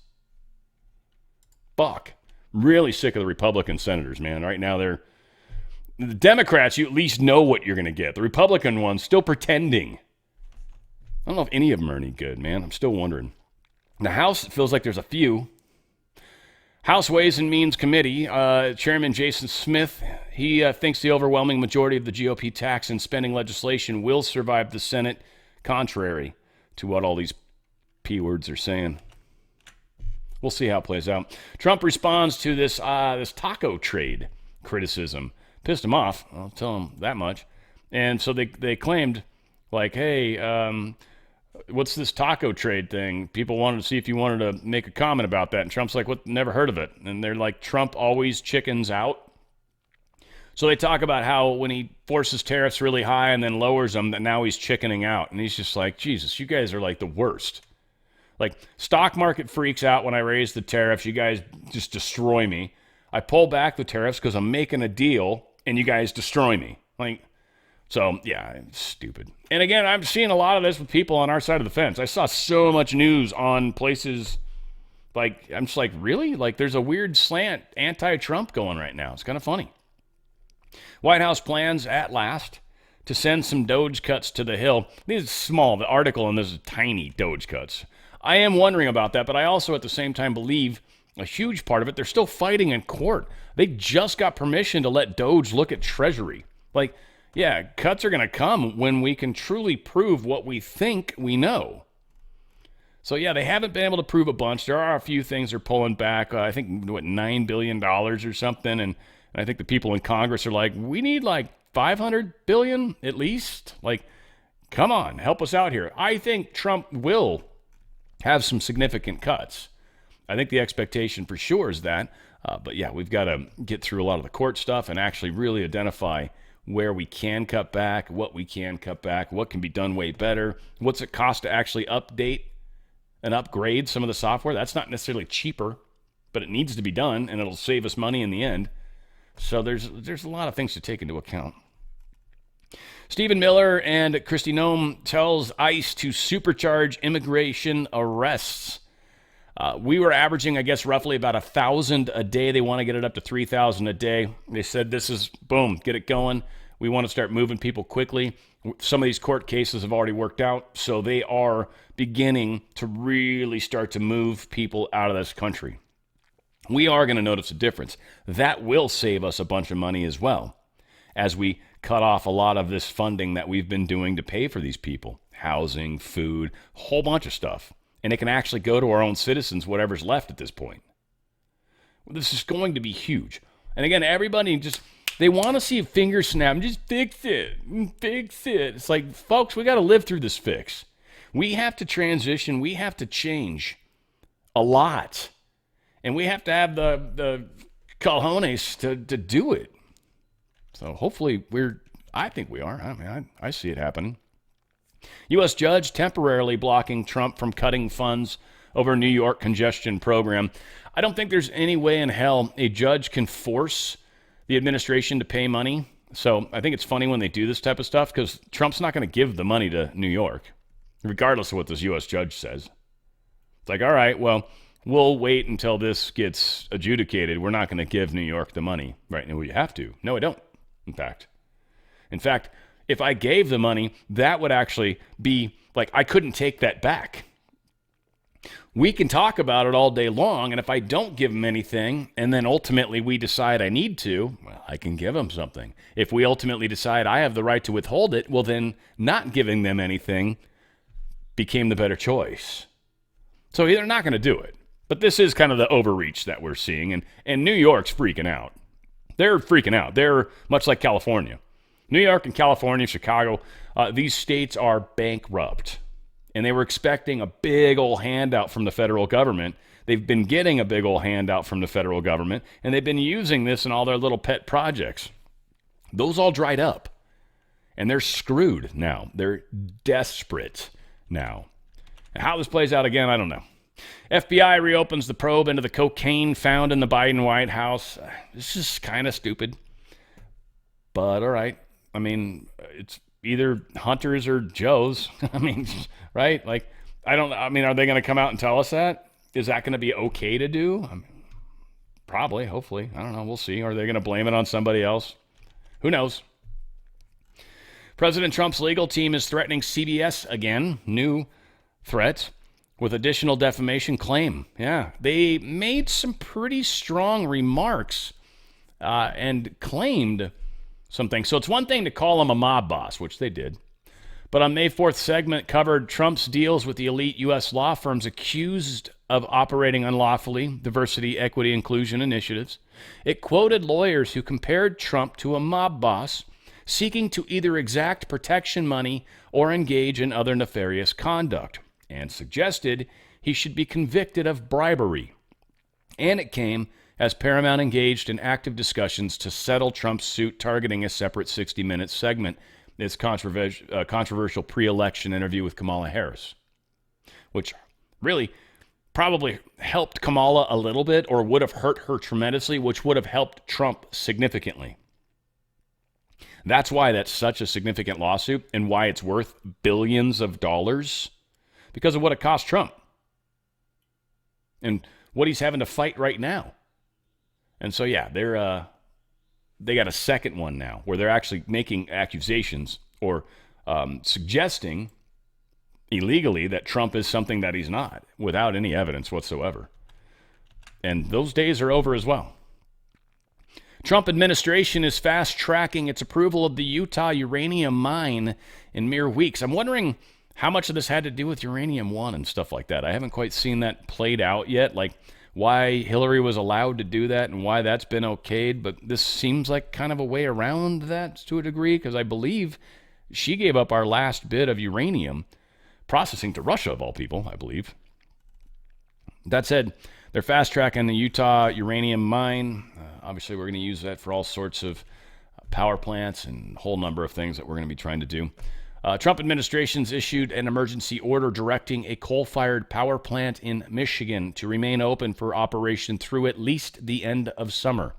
Fuck. Really sick of the Republican senators, man. Right now, the Democrats, you at least know what you're going to get. The Republican ones, still pretending. I don't know if any of them are any good, man. I'm still wondering. The House, it feels like there's a few. House Ways and Means Committee, Chairman Jason Smith, he thinks the overwhelming majority of the GOP tax and spending legislation will survive the Senate, contrary to what all these P words are saying. We'll see how it plays out. Trump responds to this taco trade criticism. Pissed him off, I'll tell him that much. And so they claimed, like, hey, what's this taco trade thing? People wanted to see if you wanted to make a comment about that. And Trump's like, what? Never heard of it. And they're like, Trump always chickens out. So they talk about how when he forces tariffs really high and then lowers them, that now he's chickening out. And he's just like, Jesus, you guys are like the worst. Like, stock market freaks out when I raise the tariffs. You guys just destroy me. I pull back the tariffs because I'm making a deal, and you guys destroy me. Like, so, yeah, it's stupid. And again, I'm seeing a lot of this with people on our side of the fence. I saw so much news on places, like, I'm just like, really? Like, there's a weird slant anti-Trump going right now. It's kind of funny. White House plans, at last, to send some Doge cuts to the Hill. These are small. The article on this is tiny Doge cuts. I am wondering about that, but I also at the same time believe a huge part of it, they're still fighting in court. They just got permission to let Doge look at Treasury. Like, yeah, cuts are going to come when we can truly prove what we think we know. So, yeah, they haven't been able to prove a bunch. There are a few things they're pulling back. I think, $9 billion or something. And I think the people in Congress are like, we need like $500 billion at least. Like, come on, help us out here. I think Trump will have some significant cuts. I think the expectation for sure is that. But yeah, we've got to get through a lot of the court stuff and actually really identify where we can cut back, what we can cut back, what can be done way better. What's it cost to actually update and upgrade some of the software? That's not necessarily cheaper, but it needs to be done, and it'll save us money in the end. So there's a lot of things to take into account. Stephen Miller and Kristi Noem tells ICE to supercharge immigration arrests. We were averaging, I guess, roughly about 1,000 a day. They want to get it up to 3,000 a day. They said this is, boom, get it going. We want to start moving people quickly. Some of these court cases have already worked out, so they are beginning to really start to move people out of this country. We are going to notice a difference. That will save us a bunch of money as well, as we cut off a lot of this funding that we've been doing to pay for these people. Housing, food, a whole bunch of stuff. And it can actually go to our own citizens, whatever's left at this point. This is going to be huge. And again, everybody just, they want to see a finger snap. Just fix it. Fix it. It's like, folks, we got to live through this fix. We have to transition. We have to change a lot. And we have to have the cojones to do it. So hopefully I think we are. I mean, I see it happening. U.S. judge temporarily blocking Trump from cutting funds over New York congestion program. I don't think there's any way in hell a judge can force the administration to pay money. So I think it's funny when they do this type of stuff because Trump's not going to give the money to New York, regardless of what this U.S. judge says. It's like, all right, well, we'll wait until this gets adjudicated. We're not going to give New York the money. Right now, we have to. No, I don't, in fact. If I gave the money, that would actually be like, I couldn't take that back. We can talk about it all day long, and if I don't give them anything, and then ultimately we decide I need to, well, I can give them something. If we ultimately decide I have the right to withhold it, well, then not giving them anything became the better choice. So they're not going to do it. But this is kind of the overreach that we're seeing, and New York's freaking out. They're freaking out. They're much like California. New York and California, Chicago, these states are bankrupt. And they were expecting a big old handout from the federal government. They've been getting a big old handout from the federal government, and they've been using this in all their little pet projects. Those all dried up, and they're screwed now. They're desperate now. And how this plays out again, I don't know. FBI reopens the probe into the cocaine found in the Biden White House. This is kind of stupid. But all right. I mean, it's either Hunter's or Joe's. I mean, right? Like, are they going to come out and tell us that? Is that going to be okay to do? I mean, probably, hopefully. I don't know. We'll see. Are they going to blame it on somebody else? Who knows? President Trump's legal team is threatening CBS again. New threat with additional defamation claim. Yeah, they made some pretty strong remarks and claimed something. So it's one thing to call him a mob boss, which they did. But on May 4th segment covered Trump's deals with the elite U.S. law firms accused of operating unlawfully, diversity, equity, inclusion initiatives. It quoted lawyers who compared Trump to a mob boss seeking to either exact protection money or engage in other nefarious conduct, and suggested he should be convicted of bribery. And it came as Paramount engaged in active discussions to settle Trump's suit targeting a separate 60-minute segment, its controversial pre-election interview with Kamala Harris, which really probably helped Kamala a little bit or would have hurt her tremendously, which would have helped Trump significantly. That's why that's such a significant lawsuit and why it's worth billions of dollars, because of what it cost Trump and what he's having to fight right now. And so, yeah, they got a second one now where they're actually making accusations or suggesting illegally that Trump is something that he's not without any evidence whatsoever. And those days are over as well. Trump administration is fast-tracking its approval of the Utah uranium mine in mere weeks. I'm wondering how much of this had to do with Uranium One and stuff like that. I haven't quite seen that played out yet, like why Hillary was allowed to do that and why that's been okayed, but this seems like kind of a way around that to a degree, because I believe she gave up our last bit of uranium processing to Russia, of all people, I believe. That said, they're fast-tracking the Utah uranium mine. Obviously, we're going to use that for all sorts of power plants and a whole number of things that we're going to be trying to do. Trump administration's issued an emergency order directing a coal-fired power plant in Michigan to remain open for operation through at least the end of summer.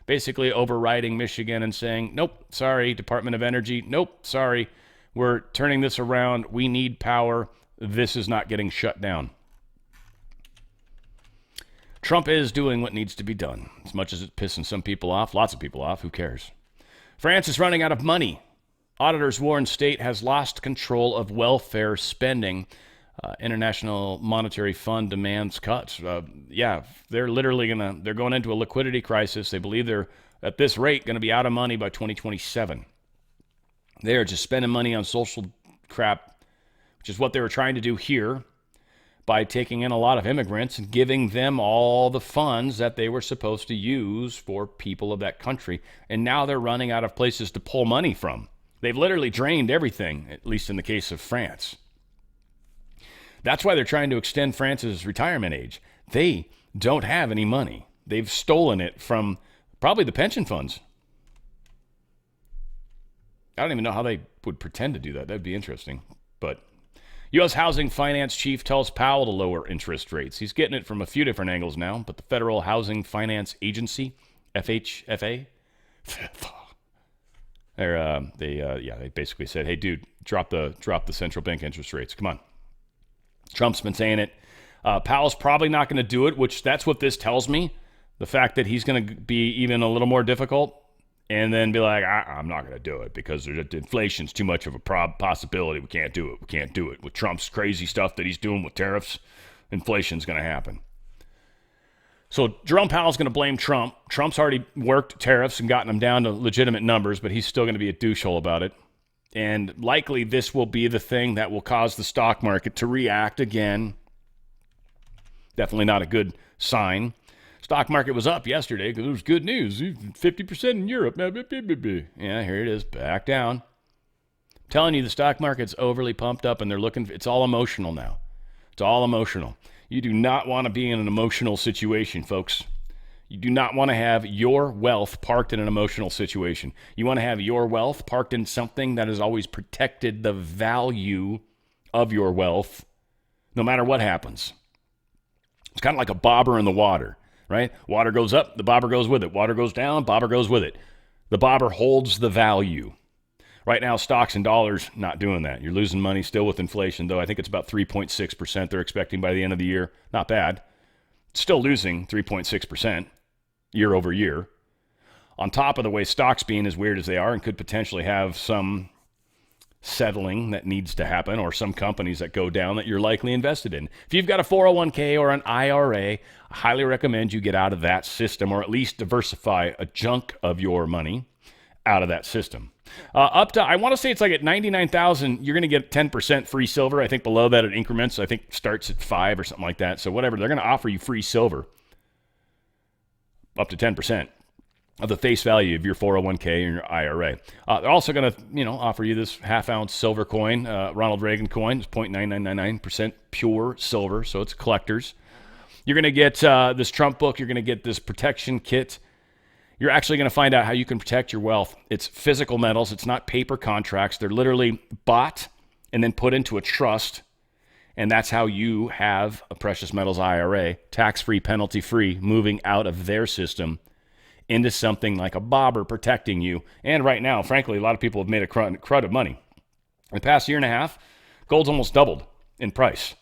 Basically overriding Michigan and saying, nope, sorry, Department of Energy, nope, sorry, we're turning this around. We need power. This is not getting shut down. Trump is doing what needs to be done. As much as it's pissing some people off, lots of people off, who cares? France is running out of money. Auditors warn state has lost control of welfare spending. International Monetary Fund demands cuts. They're literally they're going into a liquidity crisis. They believe they're, at this rate, going to be out of money by 2027. They are just spending money on social crap, which is what they were trying to do here by taking in a lot of immigrants and giving them all the funds that they were supposed to use for people of that country. And now they're running out of places to pull money from. They've literally drained everything, at least in the case of France. That's why they're trying to extend France's retirement age. They don't have any money. They've stolen it from probably the pension funds. I don't even know how they would pretend to do that. That'd be interesting. But U.S. Housing Finance Chief tells Powell to lower interest rates. He's getting it from a few different angles now, but the Federal Housing Finance Agency, FHFA, they basically said, hey, dude, drop the central bank interest rates. Come on. Trump's been saying it. Powell's probably not going to do it, which that's what this tells me. The fact that he's going to be even a little more difficult and then be like, I'm not going to do it because inflation's too much of a possibility. We can't do it. With Trump's crazy stuff that he's doing with tariffs, inflation's going to happen. So Jerome Powell's going to blame Trump. Trump's already worked tariffs and gotten them down to legitimate numbers, but he's still going to be a douchehole about it. And likely this will be the thing that will cause the stock market to react again Definitely not a good sign. Stock market was up yesterday because it was good news. 50% in Europe. Yeah, here it is, back down. I'm telling you, the stock market's overly pumped up, and it's all emotional now. It's all emotional. You do not want to be in an emotional situation, folks. You do not want to have your wealth parked in an emotional situation. You want to have your wealth parked in something that has always protected the value of your wealth, no matter what happens. It's kind of like a bobber in the water, right? Water goes up, the bobber goes with it. Water goes down, bobber goes with it. The bobber holds the value. Right now, stocks and dollars, not doing that. You're losing money still with inflation, though I think it's about 3.6% they're expecting by the end of the year. Not bad. Still losing 3.6% year over year. On top of the way stocks being as weird as they are and could potentially have some settling that needs to happen or some companies that go down that you're likely invested in. If you've got a 401k or an IRA, I highly recommend you get out of that system or at least diversify a chunk of your money out of that system. Up to, I want to say it's like at 99,000, you're going to get 10% free silver. I think below that it increments. I think starts at 5 or something like that. So whatever, they're going to offer you free silver up to 10% of the face value of your 401k and your IRA. They're also going to, offer you this half-ounce silver coin, Ronald Reagan coin. It's 0.9999% pure silver, so it's collectors. You're going to get this Trump book. You're going to get this protection kit. You're actually going to find out how you can protect your wealth. It's physical metals. It's not paper contracts. They're literally bought and then put into a trust, and that's how you have a precious metals IRA, tax-free, penalty-free, moving out of their system into something like a bobber protecting you. And right now, frankly, a lot of people have made a crud of money. In the past year and a half, gold's almost doubled in price.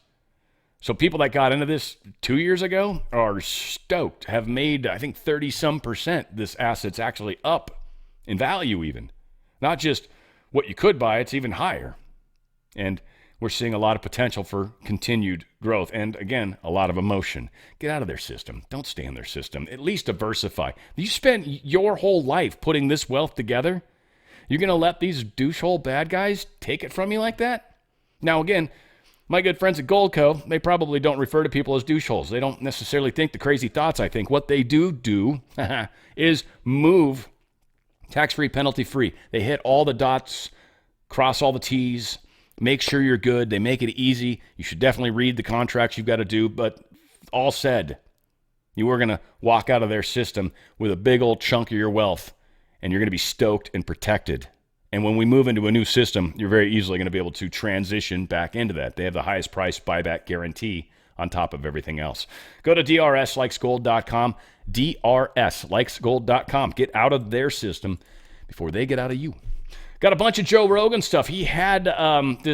So people that got into this 2 years ago are stoked, have made, I think, 30-some%. This asset's actually up in value even. Not just what you could buy, it's even higher. And we're seeing a lot of potential for continued growth. And again, a lot of emotion. Get out of their system. Don't stay in their system. At least diversify. You spent your whole life putting this wealth together. You're going to let these douchehole bad guys take it from you like that? Now, again, my good friends at Goldco, they probably don't refer to people as doucheholes. They don't necessarily think the crazy thoughts I think. What they do is move tax-free, penalty-free. They hit all the dots, cross all the T's, make sure you're good. They make it easy. You should definitely read the contracts you've got to do. But all said, you are going to walk out of their system with a big old chunk of your wealth, and you're going to be stoked and protected. And when we move into a new system, you're very easily going to be able to transition back into that. They have the highest price buyback guarantee on top of everything else. Go to drslikesgold.com, drslikesgold.com. Get out of their system before they get out of you. Got a bunch of Joe Rogan stuff. He had Rodgers.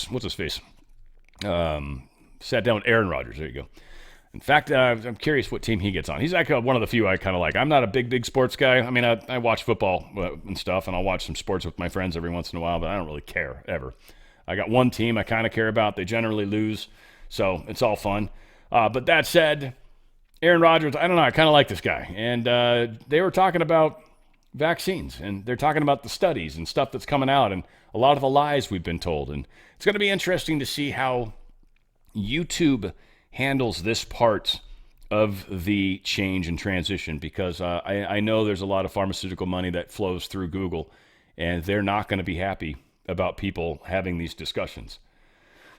What's his face? Sat down with Aaron Rodgers. There you go. In fact, I'm curious what team he gets on. He's like one of the few I kind of like. I'm not a big sports guy. I mean, I watch football and stuff, and I'll watch some sports with my friends every once in a while, but I don't really care, ever. I got one team I kind of care about. They generally lose, so it's all fun. But that said, Aaron Rodgers, I don't know, I kind of like this guy. And they were talking about vaccines, and they're talking about the studies and stuff that's coming out and a lot of the lies we've been told. And it's going to be interesting to see how YouTube handles this part of the change and transition, because I know there's a lot of pharmaceutical money that flows through Google, and they're not going to be happy about people having these discussions.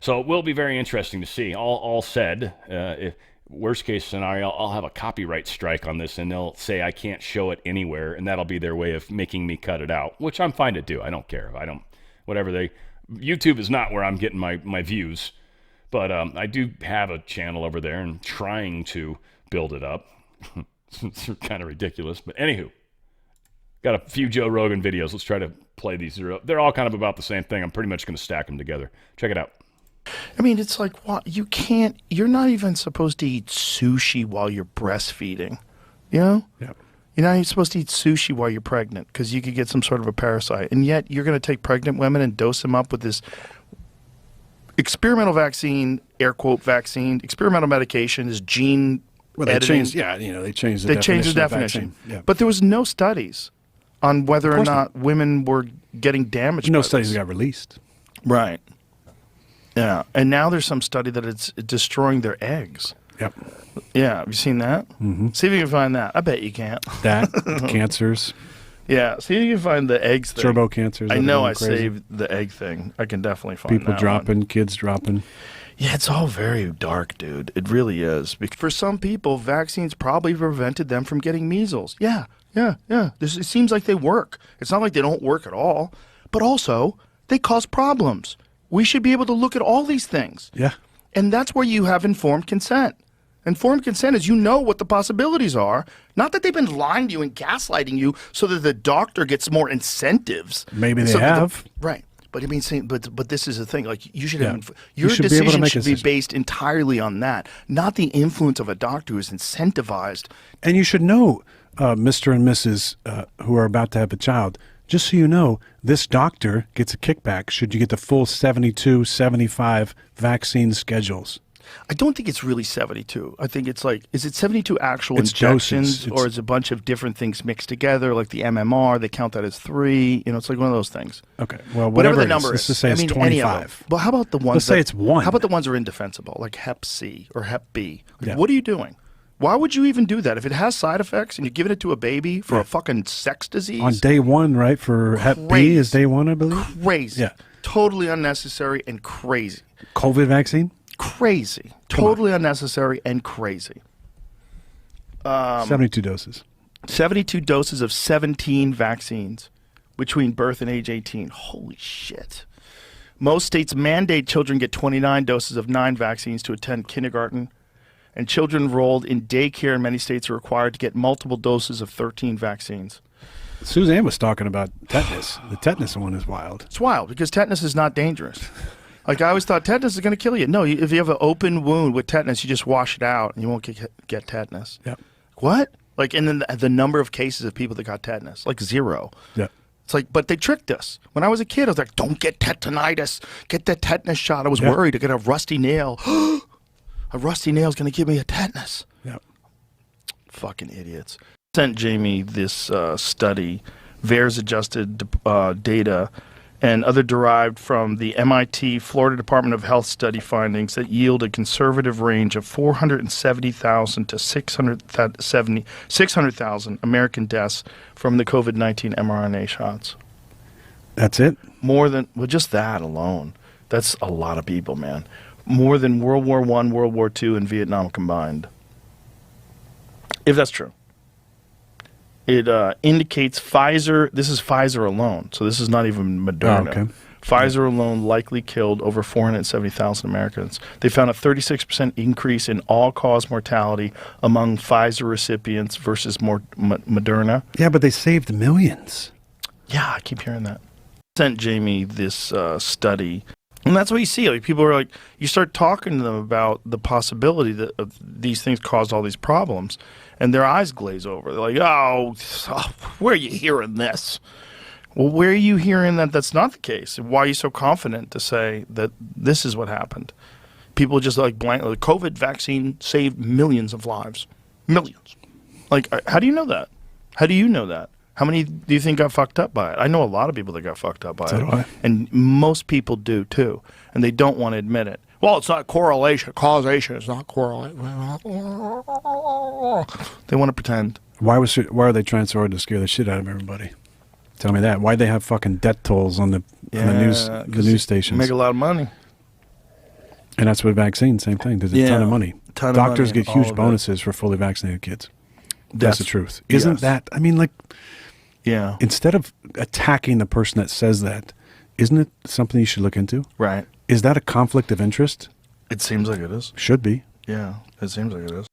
So it will be very interesting to see. All said, if worst case scenario, I'll have a copyright strike on this, and they'll say I can't show it anywhere, and that'll be their way of making me cut it out, which I'm fine to do. I don't care. YouTube is not where I'm getting my views. But I do have a channel over there and trying to build it up. It's kind of ridiculous. But anywho, got a few Joe Rogan videos. Let's try to play these. They're all kind of about the same thing. I'm pretty much going to stack them together. Check it out. I mean, it's like, what? You're not even supposed to eat sushi while you're breastfeeding. You know? Yeah. You're not even supposed to eat sushi while you're pregnant because you could get some sort of a parasite. And yet you're going to take pregnant women and dose them up with this experimental vaccine, air quote vaccine, experimental medication is gene editing. They changed the definition. Yeah. But there was no studies on whether or not women were getting damaged. No studies got released. Right. Yeah, and now there's some study that it's destroying their eggs. Yep. Yeah, have you seen that? Mm-hmm. See if you can find that. I bet you can't. That, cancers. Yeah, see if you can find the eggs thing. Turbo cancers. I know I crazy. saved the egg thing. I can definitely find People that dropping, one. kids dropping. Yeah, it's all very dark, dude. It really is. For some people, vaccines probably prevented them from getting measles. Yeah. It seems like they work. It's not like they don't work at all. But also, they cause problems. We should be able to look at all these things. Yeah. And that's where you have informed consent. Informed consent is you know what the possibilities are. Not that they've been lying to you and gaslighting you so that the doctor gets more incentives. Maybe they have. Right. But I mean, but this is the thing. Like you should Yeah. have your You should be able to decision make a should be decision. based entirely on that, not the influence of a doctor who is incentivized. And you should know, Mr. and Mrs. Who are about to have a child, just so you know, this doctor gets a kickback should you get the full 72, 75 vaccine schedules. I don't think it's really 72. I think it's like, is it 72 actual It's injections, doses. or is it a bunch of different things mixed together, like the MMR? They count that as 3. You know, it's like one of those things. Okay. Well, Whatever the it number Let's is. just say it's any of them. 25. Well, how about the ones? Let's say it's 1. How about the ones that are indefensible, like Hep C or Hep B? Like, Yeah. what are you doing? Why would you even do that? If it has side effects and you're giving it to a baby for a fucking sex disease? On day 1, right, for Hep B is day 1, I believe? Crazy. Yeah. Totally unnecessary and crazy. COVID vaccine? Crazy. Totally unnecessary and crazy. 72 doses. 72 doses of 17 vaccines between birth and age 18. Holy shit. Most states mandate children get 29 doses of 9 vaccines to attend kindergarten, and children enrolled in daycare in many states are required to get multiple doses of 13 vaccines. Suzanne was talking about tetanus. The tetanus one is wild. It's wild because tetanus is not dangerous. Like, I always thought tetanus is going to kill you. No, if you have an open wound with tetanus, you just wash it out and you won't get tetanus. Yep. What? Like, and then the number of cases of people that got tetanus, like 0. Yeah. It's like, but they tricked us. When I was a kid, I was like, don't get tetanitis. Get the tetanus shot. I was worried to get a rusty nail. A rusty nail's going to give me a tetanus. Yeah. Fucking idiots. Sent Jamie this study, VAERS adjusted data, and other derived from the MIT Florida Department of Health study findings that yield a conservative range of 470,000 to 600,000 American deaths from the COVID-19 mRNA shots. That's it? More than, well, just that alone. That's a lot of people, man. More than World War I, World War II, and Vietnam combined. If that's true. It indicates Pfizer, this is Pfizer alone, so this is not even Moderna. Oh, okay. Pfizer alone likely killed over 470,000 Americans. They found a 36% increase in all-cause mortality among Pfizer recipients versus Moderna. Yeah, but they saved millions. Yeah, I keep hearing that. Sent Jamie this study. And that's what you see. Like, people are like, you start talking to them about the possibility that these things caused all these problems, and their eyes glaze over. They're like, oh, where are you hearing this? Well, where are you hearing that that's not the case? Why are you so confident to say that this is what happened? People just like the COVID vaccine saved millions of lives. Millions. Like, how do you know that? How do you know that? How many do you think got fucked up by it? I know a lot of people that got fucked up by So it. do I. And most people do too. And they don't want to admit it. Well, it's not correlation. Causation is not correlation. They want to pretend. Why are they trying so hard to scare the shit out of everybody? Tell me that. Why'd they have fucking death tolls on the news stations? Make a lot of money. And that's with vaccines, same thing. There's a ton of money. Doctors money get and all huge of it. bonuses for fully vaccinated kids. That's the truth. Isn't yes. that, I mean, like, Yeah. instead of attacking the person that says that, isn't it something you should look into? Right. Is that a conflict of interest? It seems like it is. Should be. Yeah. It seems like it is.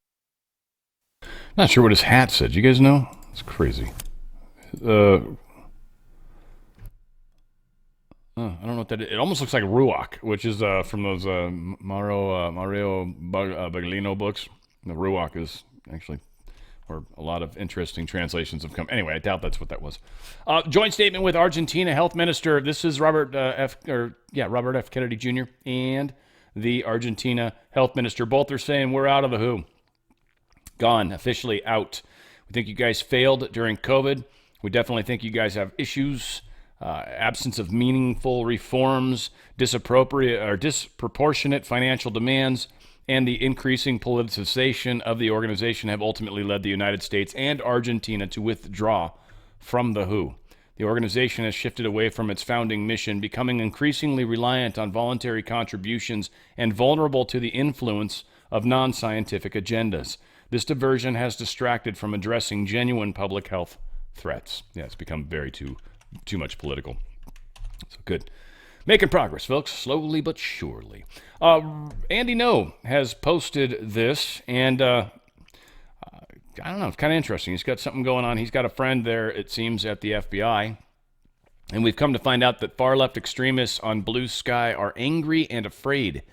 Not sure what his hat said. You guys know? It's crazy. I don't know what that is. It almost looks like Ruach, which is from those Mario Baglino books. The Ruach is actually where a lot of interesting translations have come. Anyway, I doubt that's what that was. Joint statement with Argentina Health Minister. This is Robert F. Kennedy Jr. and the Argentina Health Minister. Both are saying we're out of the WHO. Gone, officially out. We think you guys failed during COVID. We definitely think you guys have issues absence of meaningful reforms, disproportionate financial demands, and the increasing politicization of the organization have ultimately led the United States and Argentina to withdraw from the WHO. The organization has shifted away from its founding mission, becoming increasingly reliant on voluntary contributions and vulnerable to the influence of non-scientific agendas. This diversion has distracted from addressing genuine public health threats. Yeah, it's become too much political. So good. Making progress, folks, slowly but surely. Andy No has posted this, and I don't know, it's kind of interesting. He's got something going on. He's got a friend there, it seems, at the FBI. And we've come to find out that far-left extremists on Blue Sky are angry and afraid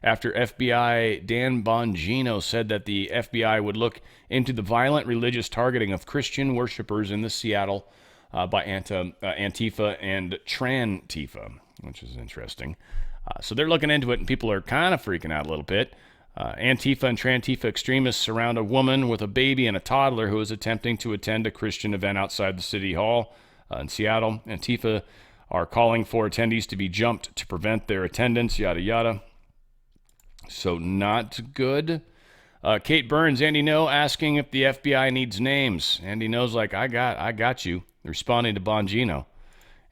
after FBI Dan Bongino said that the FBI would look into the violent religious targeting of Christian worshipers in the Seattle by Antifa and Trantifa, which is interesting. So they're looking into it, and people are kind of freaking out a little bit. Antifa and Trantifa extremists surround a woman with a baby and a toddler who is attempting to attend a Christian event outside the city hall in Seattle. Antifa are calling for attendees to be jumped to prevent their attendance, yada, yada. So not good. Kate Burns, Andy No, asking if the FBI needs names. Andy No's like, I got you, responding to Bongino.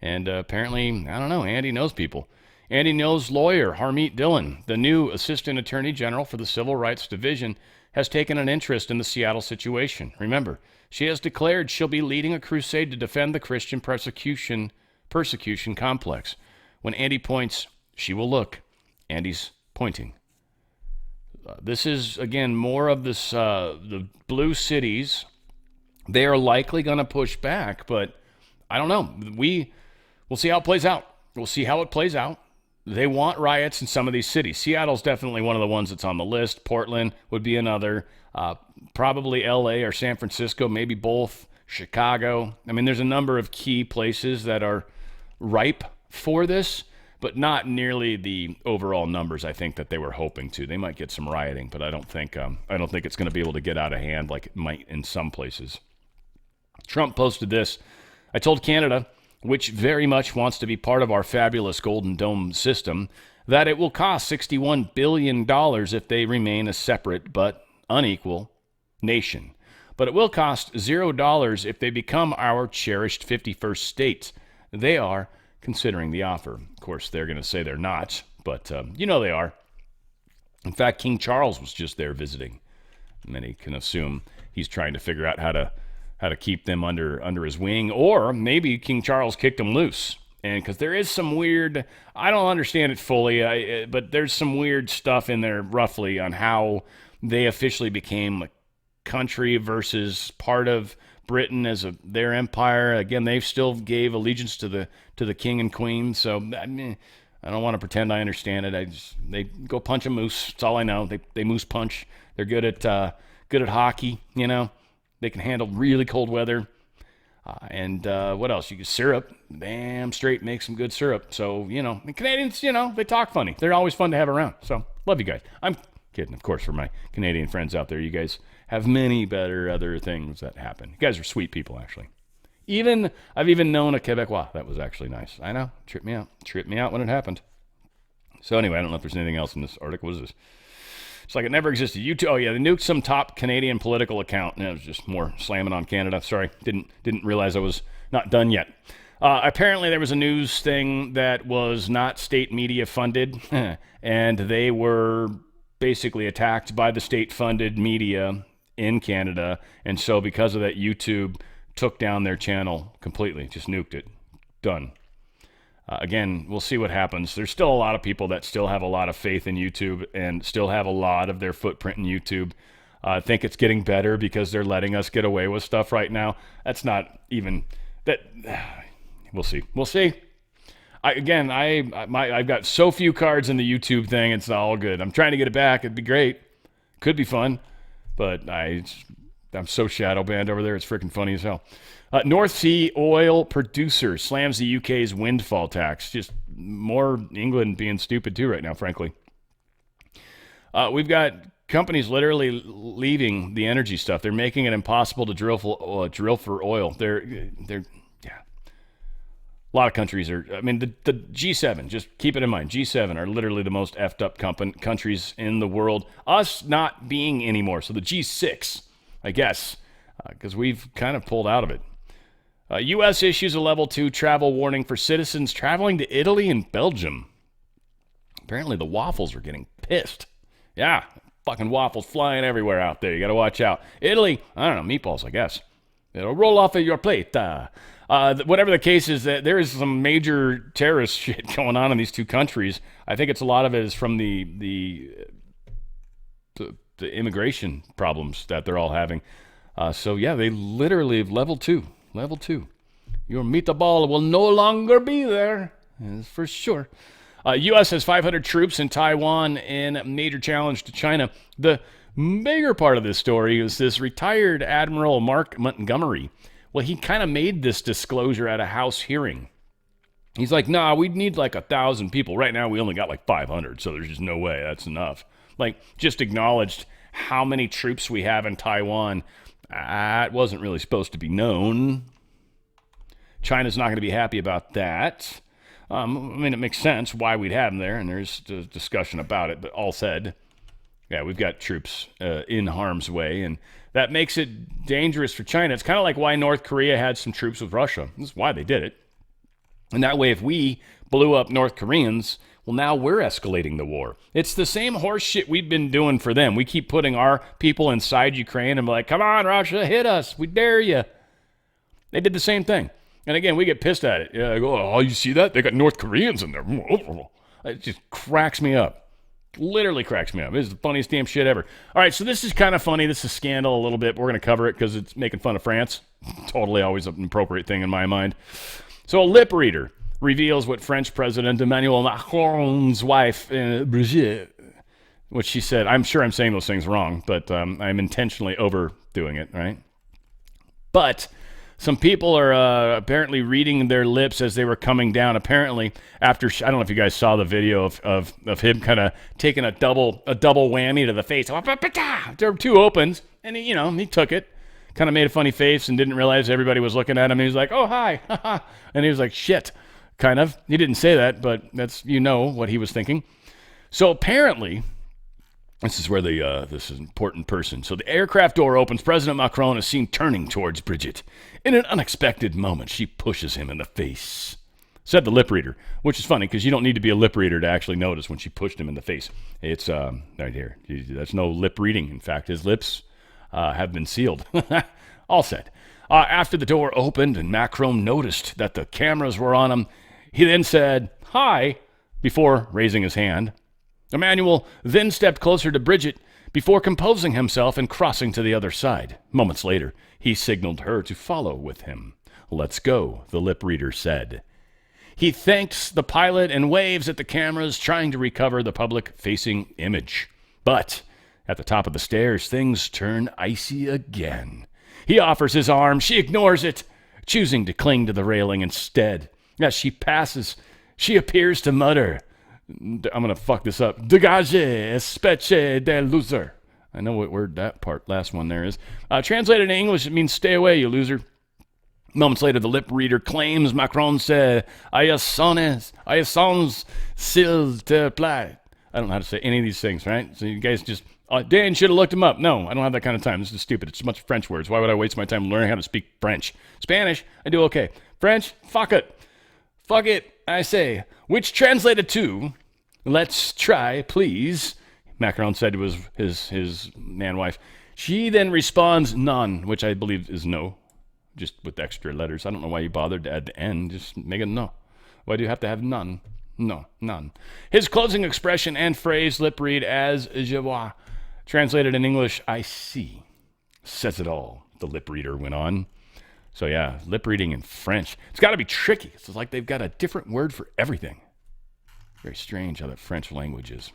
And apparently, I don't know, Andy knows people. Andy No's lawyer, Harmeet Dillon, the new Assistant Attorney General for the Civil Rights Division, has taken an interest in the Seattle situation. Remember, she has declared she'll be leading a crusade to defend the Christian persecution complex. When Andy points, she will look. Andy's pointing. This is, again, more of this, the blue cities. They are likely going to push back, but I don't know. We'll see how it plays out. We'll see how it plays out. They want riots in some of these cities. Seattle's definitely one of the ones that's on the list. Portland would be another. Probably L.A. or San Francisco, maybe both. Chicago. I mean, there's a number of key places that are ripe for this, but not nearly the overall numbers I think that they were hoping to. They might get some rioting, but I don't think it's going to be able to get out of hand like it might in some places. Trump posted this. I told Canada, which very much wants to be part of our fabulous Golden Dome system, that it will cost $61 billion if they remain a separate but unequal nation. But it will cost $0 if they become our cherished 51st state. They are considering the offer. Of course, they're going to say they're not, but they are. In fact, King Charles was just there visiting. Many can assume he's trying to figure out how to keep them under his wing, or maybe King Charles kicked them loose. And because there is some weird, I don't understand it fully, but there's some weird stuff in there roughly on how they officially became a country versus part of Britain as their empire. Again, they still gave allegiance to the king and queen. So I mean, I don't want to pretend I understand it. They go punch a moose. That's all I know. They moose punch. They're good at hockey. They can handle really cold weather. And what else? You get syrup. Damn straight make some good syrup. So, the Canadians, they talk funny. They're always fun to have around. So, love you guys. I'm kidding, of course, for my Canadian friends out there. You guys have many better other things that happen. You guys are sweet people, actually. I've even known a Quebecois. That was actually nice. I know. Tripped me out when it happened. So, anyway, I don't know if there's anything else in this article. What is this? It's like it never existed. YouTube. Oh yeah, they nuked some top Canadian political account. And it was just more slamming on Canada. Sorry, didn't realize I was not done yet. Apparently, there was a news thing that was not state media funded, and they were basically attacked by the state-funded media in Canada. And so, because of that, YouTube took down their channel completely. Just nuked it. Done. Again, we'll see what happens. There's still a lot of people that still have a lot of faith in YouTube and still have a lot of their footprint in YouTube. I think it's getting better because they're letting us get away with stuff right now. That's not even that. We'll see. We'll see. I've got so few cards in the YouTube thing. It's all good. I'm trying to get it back. It'd be great. Could be fun, but I'm so shadow banned over there. It's freaking funny as hell. North Sea oil producer slams the UK's windfall tax. Just more England being stupid too right now, frankly. We've got companies literally leaving the energy stuff. They're making it impossible to drill for oil. They're A lot of countries are, I mean, the G7, just keep it in mind, G7 are literally the most effed up countries in the world. Us not being anymore. So the G6, I guess, because we've kind of pulled out of it. U.S. issues a level 2 travel warning for citizens traveling to Italy and Belgium. Apparently the waffles are getting pissed. Yeah, fucking waffles flying everywhere out there. You got to watch out. Italy, I don't know, meatballs, I guess. It'll roll off of your plate. Whatever the case is, that there is some major terrorist shit going on in these two countries. I think a lot of it is from the immigration problems that they're all having. So yeah, they literally level 2. Your meatball will no longer be there, that's for sure. U.S. has 500 troops in Taiwan in a major challenge to China. The bigger part of this story is this retired Admiral Mark Montgomery. Well, he kind of made this disclosure at a House hearing. He's like, nah, we'd need like 1,000 people. Right now, we only got like 500, so there's just no way that's enough. Like, just acknowledged how many troops we have in Taiwan. It wasn't really supposed to be known. China's not going to be happy about that. I mean, it makes sense why we'd have them there, and there's a discussion about it, but all said, yeah, we've got troops in harm's way, and that makes it dangerous for China. It's kind of like why North Korea had some troops with Russia. This is why they did it. And that way, if we blew up North Koreans, well, now we're escalating the war. It's the same horse shit we've been doing for them. We keep putting our people inside Ukraine and be like, come on, Russia, hit us. We dare you. They did the same thing. And again, we get pissed at it. Yeah, I go, oh, you see that? They got North Koreans in there. It just cracks me up. Literally cracks me up. It's the funniest damn shit ever. All right, so this is kind of funny. This is scandal a little bit. We're going to cover it because it's making fun of France. Totally always an appropriate thing in my mind. So a lip reader reveals what French President Emmanuel Macron's wife, Brigitte, what she said. I'm sure I'm saying those things wrong, but I'm intentionally overdoing it, right? But some people are apparently reading their lips as they were coming down. Apparently, after I don't know if you guys saw the video of him kind of taking a double whammy to the face. There were two opens, and he took it, kind of made a funny face, and didn't realize everybody was looking at him. He was like, "Oh hi," and he was like, "Shit," kind of. He didn't say that, but that's what he was thinking. So apparently, this is where this is an important person. So the aircraft door opens. President Macron is seen turning towards Brigitte. In an unexpected moment, she pushes him in the face. Said the lip reader, which is funny because you don't need to be a lip reader to actually notice when she pushed him in the face. It's right here. That's no lip reading. In fact, his lips have been sealed. All said. After the door opened and Macron noticed that the cameras were on him, he then said, "Hi," before raising his hand. Emmanuel then stepped closer to Brigitte before composing himself and crossing to the other side. Moments later, he signaled her to follow with him. "Let's go," the lip reader said. He thanks the pilot and waves at the cameras, trying to recover the public-facing image. But at the top of the stairs, things turn icy again. He offers his arm. She ignores it, choosing to cling to the railing instead. As she passes, she appears to mutter, I'm going to fuck this up, "Dégagez, espèce de loser." I know what word that last one there is. Translated in English, it means stay away, you loser. Moments later, the lip reader claims Macron said, "Ayasons, s'il te plaît." I don't know how to say any of these things, right? So you guys just, Dan should have looked them up. No, I don't have that kind of time. This is stupid. It's a bunch of French words. Why would I waste my time learning how to speak French? Spanish, I do okay. French, fuck it. Fuck it, I say. Which translated to, "Let's try, please," Macron said to his man-wife. She then responds, "None," which I believe is no, just with extra letters. I don't know why you bothered to add the N. Just make it no. Why do you have to have none? No, none. His closing expression and phrase lip read as "je vois." Translated in English, "I see." Says it all, the lip reader went on. So yeah, lip reading in French. It's got to be tricky. It's like they've got a different word for everything. Very strange how that French language is.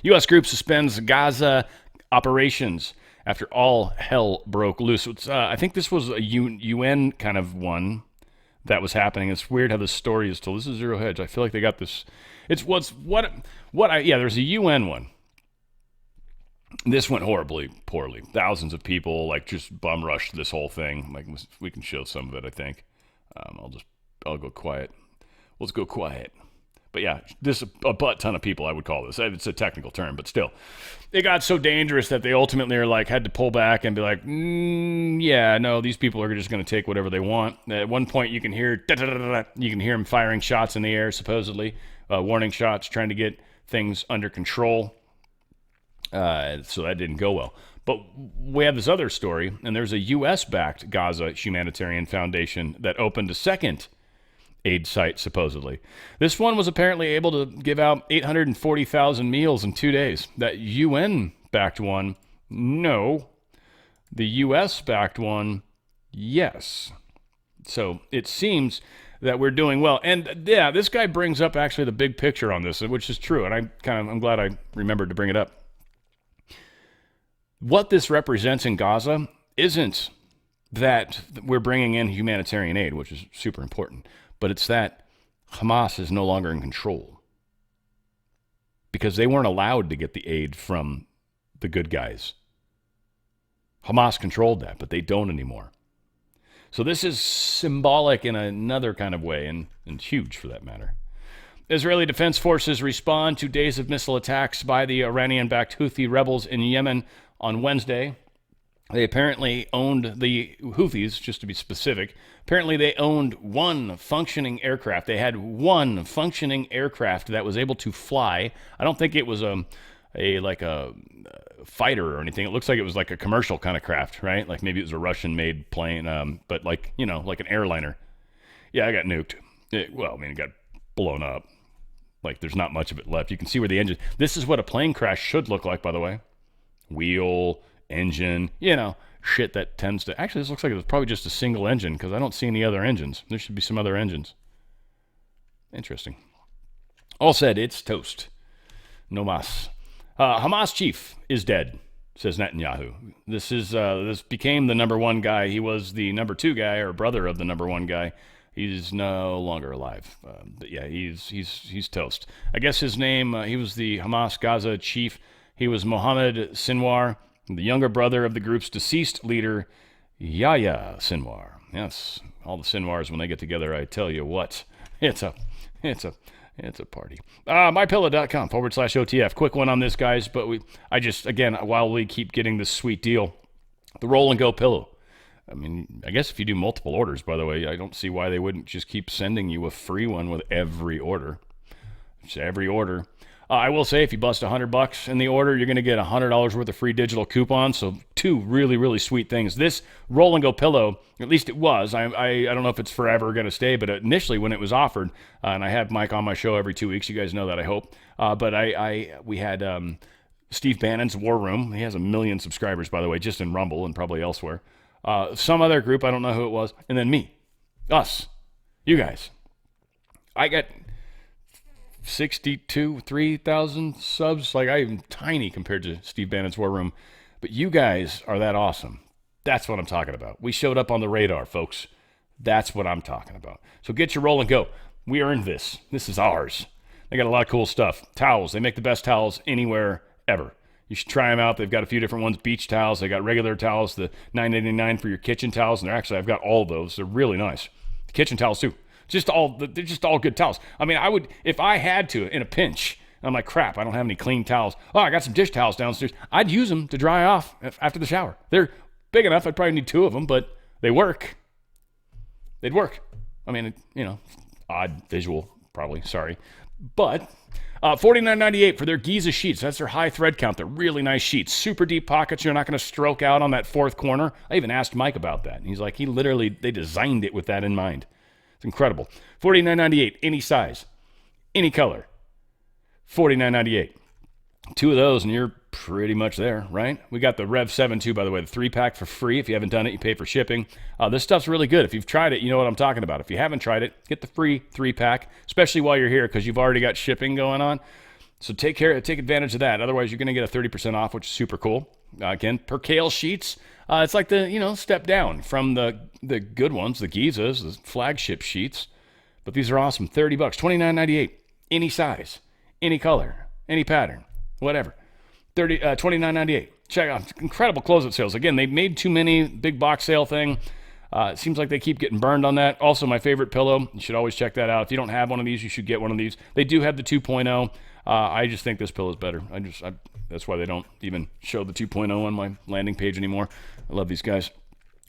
U.S. group suspends Gaza operations after all hell broke loose. I think this was a UN kind of one that was happening. It's weird how this story is told. This is Zero Hedge. I feel like they got this. There's a UN one. This went horribly poorly. Thousands of people just bum rushed this whole thing. We can show some of it, I think. I'll just I'll go quiet. Let's go quiet. But yeah, this a butt ton of people, I would call this. It's a technical term, but still. It got so dangerous that they ultimately are like, had to pull back and be like, yeah, no, these people are just going to take whatever they want. At one point, you can hear, you can hear them firing shots in the air, supposedly, warning shots, trying to get things under control. So that didn't go well. But we have this other story, and there's a U.S.-backed Gaza humanitarian foundation that opened a second aid site, supposedly. This one was apparently able to give out 840,000 meals in 2 days. That UN-backed one, no. The U.S.-backed one, yes. So it seems that we're doing well. And yeah, this guy brings up actually the big picture on this, which is true, and I'm glad I remembered to bring it up. What this represents in Gaza isn't that we're bringing in humanitarian aid, which is super important, but it's that Hamas is no longer in control because they weren't allowed to get the aid from the good guys. Hamas controlled that, but they don't anymore. So this is symbolic in another kind of way, and huge for that matter. Israeli Defense Forces respond to days of missile attacks by the Iranian-backed Houthi rebels in Yemen on Wednesday. They apparently owned the Houthis, just to be specific. Apparently they owned one functioning aircraft. They had one functioning aircraft that was able to fly. I don't think it was a fighter or anything. It looks like it was like a commercial kind of craft, right? Like maybe it was a Russian-made plane, but like an airliner. Yeah, I got nuked. It got blown up. Like there's not much of it left. You can see where the engine. This is what a plane crash should look like, by the way. Wheel, engine, shit that tends to... Actually, this looks like it was probably just a single engine because I don't see any other engines. There should be some other engines. Interesting. All said, it's toast. No mas. Hamas chief is dead, says Netanyahu. This became the number one guy. He was the number two guy or brother of the number one guy. He's no longer alive. But yeah, he's toast. I guess his name, he was the Hamas Gaza chief. He was Mohammed Sinwar, the younger brother of the group's deceased leader, Yahya Sinwar. Yes, all the Sinwars, when they get together, I tell you what, it's a party. MyPillow.com/OTF. Quick one on this, guys, but while we keep getting this sweet deal, the Roll and Go pillow. I mean, I guess if you do multiple orders, by the way, I don't see why they wouldn't just keep sending you a free one with every order. It's every order. I will say, if you bust $100 in the order, you're going to get $100 worth of free digital coupons. So two really, really sweet things. This Roll and Go pillow, at least it was. I don't know if it's forever going to stay, but initially when it was offered, and I have Mike on my show every 2 weeks. You guys know that, I hope. But we had Steve Bannon's War Room. He has 1 million subscribers, by the way, just in Rumble and probably elsewhere. Some other group, I don't know who it was, and then me, us, you guys. I got 3,000 subs. Like, I am tiny compared to Steve Bannon's War Room, but you guys are that awesome. That's what I'm talking about. We showed up on the radar, folks. That's what I'm talking about. So get your Roll and Go. We earned this. This is ours. They got a lot of cool stuff. Towels. They make the best towels anywhere ever. You should try them out. They've got a few different ones. Beach towels. They got regular towels, the $9.99 for your kitchen towels. And I've got all of those. They're really nice. The kitchen towels too. They're just all good towels. I mean, I would, if I had to, in a pinch, I'm like, crap, I don't have any clean towels. Oh, I got some dish towels downstairs. I'd use them to dry off after the shower. They're big enough. I'd probably need 2 of them, but they work. They'd work. I mean, odd visual, probably. Sorry. But $49.98 for their Giza sheets. That's their high thread count. They're really nice sheets. Super deep pockets. You're not going to stroke out on that fourth corner. I even asked Mike about that. And he's like, they designed it with that in mind. It's incredible. $49.98, any size, any color. $49.98. 2 of those and you're pretty much there, right? We got the Rev 7 too, by the way, the 3-pack for free. If you haven't done it, you pay for shipping. This stuff's really good. If you've tried it, you know what I'm talking about. If you haven't tried it, get the free 3-pack, especially while you're here because you've already got shipping going on. So take advantage of that. Otherwise, you're going to get a 30% off, which is super cool. Again, Percale sheets. It's like the, step down from the good ones, the Gizas, the flagship sheets. But these are awesome. $30, $29.98. Any size, any color, any pattern, whatever. $29.98. Check out incredible closeout sales. Again, they made too many, big box sale thing. It seems like they keep getting burned on that. Also, my favorite pillow. You should always check that out. If you don't have one of these, you should get one of these. They do have the 2.0. I just think this pillow is better. That's why they don't even show the 2.0 on my landing page anymore. I love these guys.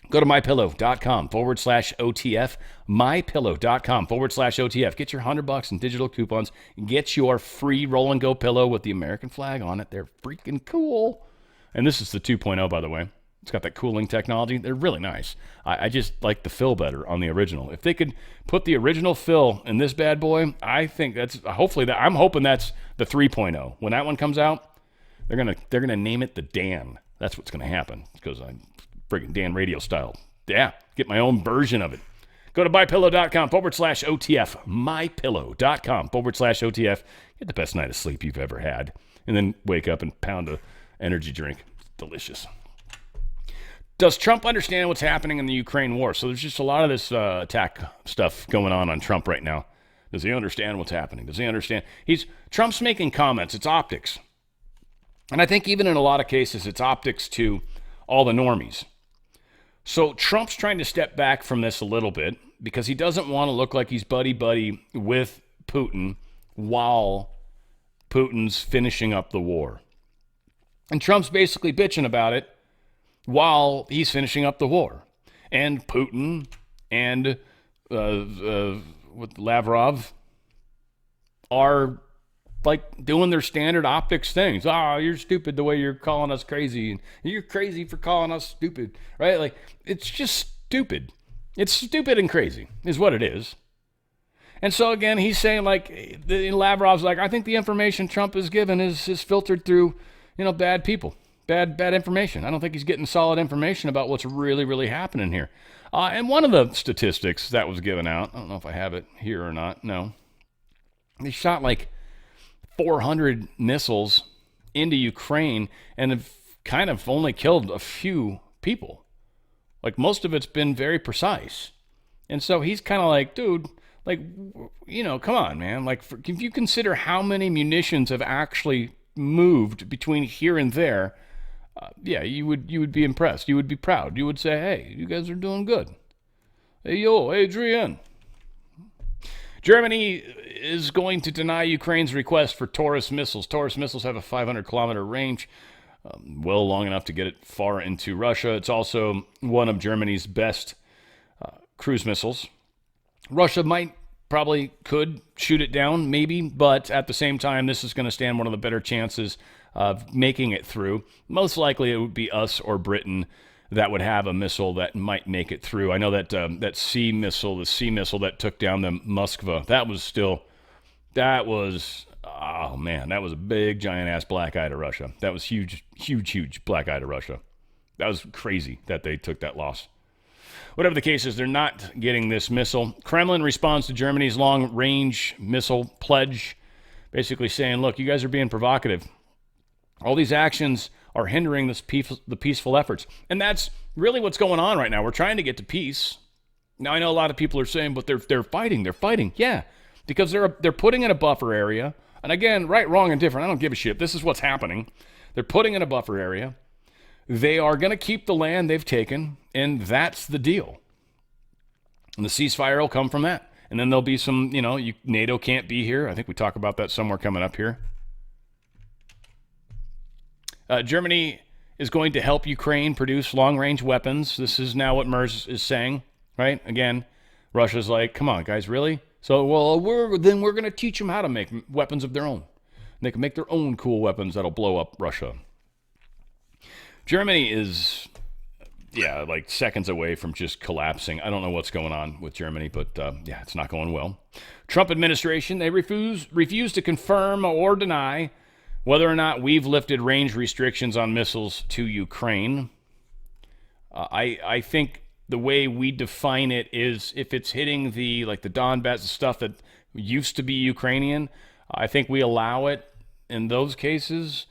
Go to mypillow.com/OTF. Mypillow.com/OTF. Get your $100 in digital coupons. Get your free roll and go pillow with the American flag on it. They're freaking cool. And this is the 2.0, by the way. It's got that cooling technology. They're really nice. I just like the fill better on the original. If they could put the original fill in this bad boy, I think I'm hoping that's the 3.0. When that one comes out, they're gonna name it the Dan. That's what's gonna happen because I'm friggin' Dan radio style. Yeah, get my own version of it. Go to mypillow.com/OTF. Mypillow.com/OTF. Get the best night of sleep you've ever had. And then wake up and pound a energy drink. It's delicious. Does Trump understand what's happening in the Ukraine war? So there's just a lot of this attack stuff going on Trump right now. Does he understand what's happening? Does he understand? Trump's making comments. It's optics. And I think even in a lot of cases, it's optics to all the normies. So Trump's trying to step back from this a little bit because he doesn't want to look like he's buddy-buddy with Putin while Putin's finishing up the war. And Trump's basically bitching about it while he's finishing up the war. And Putin and with Lavrov are like doing their standard optics things. Oh, you're stupid the way you're calling us crazy. And you're crazy for calling us stupid, right? Like, it's just stupid. It's stupid and crazy is what it is. And so, again, he's saying, like, Lavrov's like, I think the information Trump is given is filtered through, bad people, bad information. I don't think he's getting solid information about what's really, really happening here. And one of the statistics that was given out, I don't know if I have it here or not, no. They shot like 400 missiles into Ukraine and have kind of only killed a few people. Like, most of it's been very precise. And so he's kind of like, dude, like, come on, man. Like, if you consider how many munitions have actually moved between here and there, yeah, you would be impressed. You would be proud. You would say, hey, you guys are doing good. Hey, yo, Adrian. Germany is going to deny Ukraine's request for Taurus missiles. Taurus missiles have a 500-kilometer range, well long enough to get it far into Russia. It's also one of Germany's best cruise missiles. Russia could shoot it down, maybe, but at the same time, this is going to stand one of the better chances of making it through. Most likely, it would be us or Britain that would have a missile that might make it through. I know that the C missile that took down the Moskva, that was a big, giant-ass black eye to Russia. That was huge, huge, huge black eye to Russia. That was crazy that they took that loss. Whatever the case is, they're not getting this missile. Kremlin responds to Germany's long-range missile pledge, basically saying, look, you guys are being provocative. All these actions are hindering the peaceful efforts. And that's really what's going on right now. We're trying to get to peace. Now, I know a lot of people are saying, but they're fighting. They're fighting. Yeah, because they're putting in a buffer area. And again, right, wrong, and different. I don't give a shit. This is what's happening. They're putting in a buffer area. They are going to keep the land they've taken, and that's the deal. And the ceasefire will come from that. And then there'll be some, NATO can't be here. I think we talk about that somewhere coming up here. Germany is going to help Ukraine produce long-range weapons. This is now what Merz is saying, right? Again, Russia's like, come on, guys, really? So, well, we're going to teach them how to make weapons of their own. They can make their own cool weapons that'll blow up Russia. Germany is, like seconds away from just collapsing. I don't know what's going on with Germany, but it's not going well. Trump administration, they refuse to confirm or deny whether or not we've lifted range restrictions on missiles to Ukraine. I think the way we define it is if it's hitting the Donbass stuff that used to be Ukrainian, I think we allow it in those cases,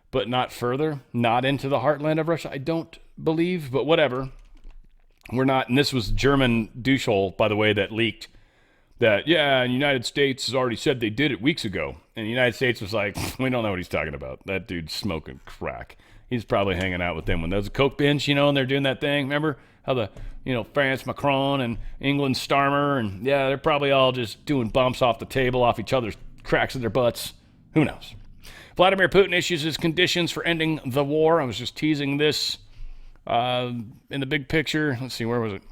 but not further, not into the heartland of Russia. I don't believe, but whatever. We're not, and this was German douchehole, by the way, that leaked that, yeah, the United States has already said they did it weeks ago. And the United States was like, we don't know what he's talking about. That dude's smoking crack. He's probably hanging out with them when there's a Coke bench, and they're doing that thing. Remember how the, France Macron and England Starmer, and yeah, they're probably all just doing bumps off the table, off each other's cracks in their butts. Who knows? Vladimir Putin issues his conditions for ending the war. I was just teasing this in the big picture. Let's see, where was it?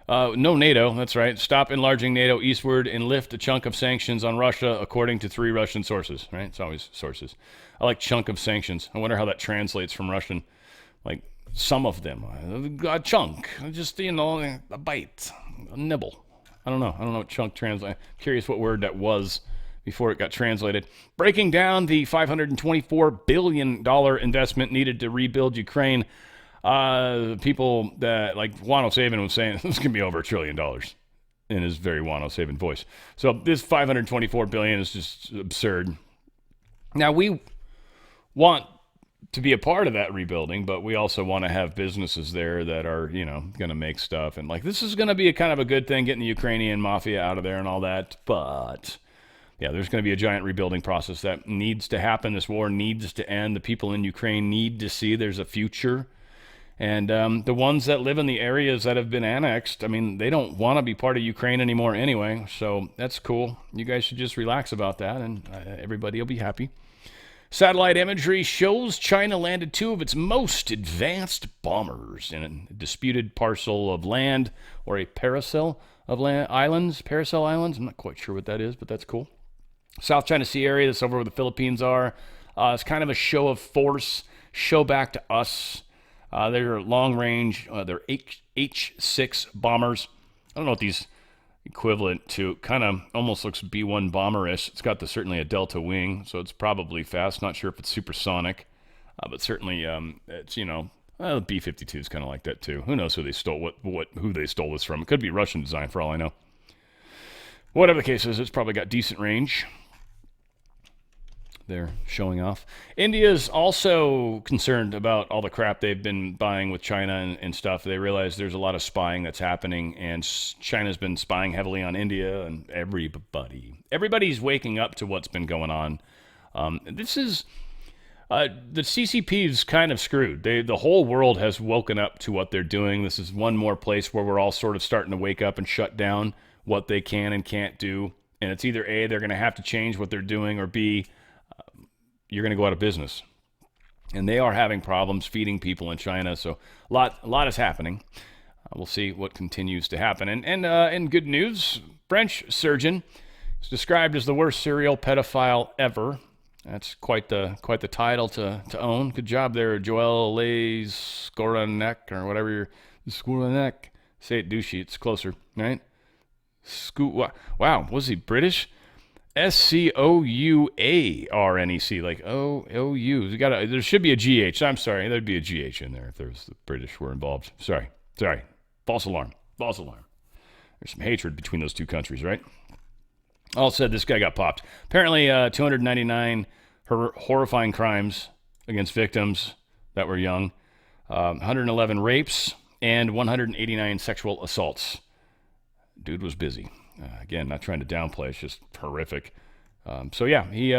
No NATO, that's right. Stop enlarging NATO eastward and lift a chunk of sanctions on Russia, according to 3 Russian sources, right? It's always sources. I like chunk of sanctions. I wonder how that translates from Russian. Like, some of them. A chunk. Just, a bite. A nibble. I don't know what chunk translates. Curious what word that was before it got translated. Breaking down the $524 billion investment needed to rebuild Ukraine. People that, like Wano Saban was saying, this is going to be over $1 trillion in his very Wano Saban voice. So this $524 billion is just absurd. Now, we want to be a part of that rebuilding, but we also want to have businesses there that are, going to make stuff. And this is going to be a kind of a good thing, getting the Ukrainian mafia out of there and all that. But yeah, there's going to be a giant rebuilding process that needs to happen. This war needs to end. The people in Ukraine need to see there's a future. And the ones that live in the areas that have been annexed, they don't want to be part of Ukraine anymore anyway. So that's cool. You guys should just relax about that, and everybody will be happy. Satellite imagery shows China landed 2 of its most advanced bombers in a disputed parcel of land, or a parcel of land, parcel islands. I'm not quite sure what that is, but that's cool. South China Sea area, that's over where the Philippines are. It's kind of a show of force, show back to us. They're long range. They're H-6 bombers. I don't know what these equivalent to. Kind of almost looks B-1 bomber-ish. It's got certainly a delta wing, so it's probably fast. Not sure if it's supersonic, but certainly it's the B-52 is kind of like that too. Who knows who they stole who they stole this from? It could be Russian design for all I know. Whatever the case is, it's probably got decent range. They're showing off. India's also concerned about all the crap they've been buying with China and stuff. They realize there's a lot of spying that's happening, and China's been spying heavily on India and everybody's waking up to what's been going on. This is the CCP is kind of screwed. The whole world has woken up to what they're doing. This is one more place where we're all sort of starting to wake up and shut down what they can and can't do. And it's either A, they're going to have to change what they're doing, or B, you're going to go out of business. And they are having problems feeding people in China, so a lot is happening. We'll see what continues to happen. And in good news, French surgeon is described as the worst serial pedophile ever. That's quite the title to own. Good job there, Joël Skoranek, or whatever you're... Skoranek. Say it douchey, it's closer, right? Wow, was he British? Scouarnec, like O-U. There should be a GH. I'm sorry, there'd be a GH in there if the British were involved. Sorry. False alarm. There's some hatred between those two countries, right? All said, this guy got popped. Apparently, 299 horrifying crimes against victims that were young, 111 rapes, and 189 sexual assaults. Dude was busy. Again, not trying to downplay, it's just horrific. So yeah, he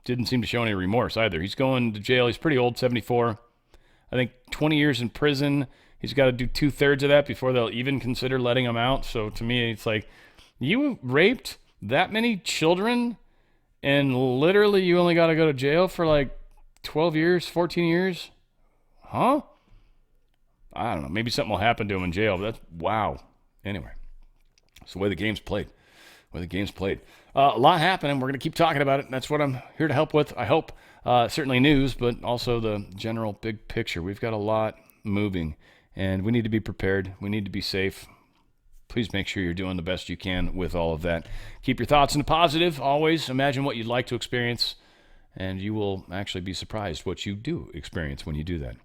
didn't seem to show any remorse either. He's going to jail. He's pretty old, 74. I think 20 years in prison. He's got to do 2/3 of that before they'll even consider letting him out. So to me, it's like, you raped that many children and literally you only got to go to jail for like 12 years, 14 years? Huh? I don't know. Maybe something will happen to him in jail, but that's wow. Anyway. It's the way the game's played. A lot happening. We're going to keep talking about it. That's what I'm here to help with. I hope certainly news, but also the general big picture. We've got a lot moving, and we need to be prepared. We need to be safe. Please make sure you're doing the best you can with all of that. Keep your thoughts in the positive. Always imagine what you'd like to experience, and you will actually be surprised what you do experience when you do that.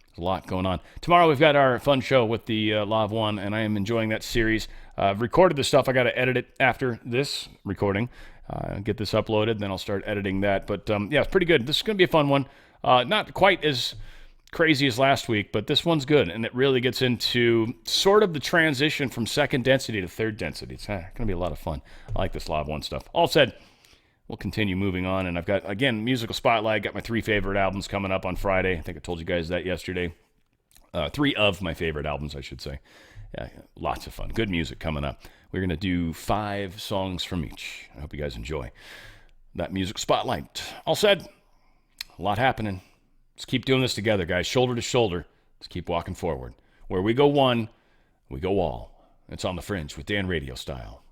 There's a lot going on. Tomorrow we've got our fun show with the Law of One, and I am enjoying that series. I've recorded the stuff. I got to edit it after this recording, get this uploaded, then I'll start editing that. But yeah, it's pretty good. This is going to be a fun one. Not quite as crazy as last week, but this one's good, and it really gets into sort of the transition from second density to third density. It's going to be a lot of fun. I like this Live One stuff. All said, we'll continue moving on, and I've got, again, Musical Spotlight. Got my 3 favorite albums coming up on Friday. I think I told you guys that yesterday. 3 of my favorite albums, I should say. Yeah, lots of fun. Good music coming up. We're going to do 5 songs from each. I hope you guys enjoy that Music Spotlight. All said, a lot happening. Let's keep doing this together, guys. Shoulder to shoulder. Let's keep walking forward. Where we go one, we go all. It's on the Fringe with Dan Radio Style.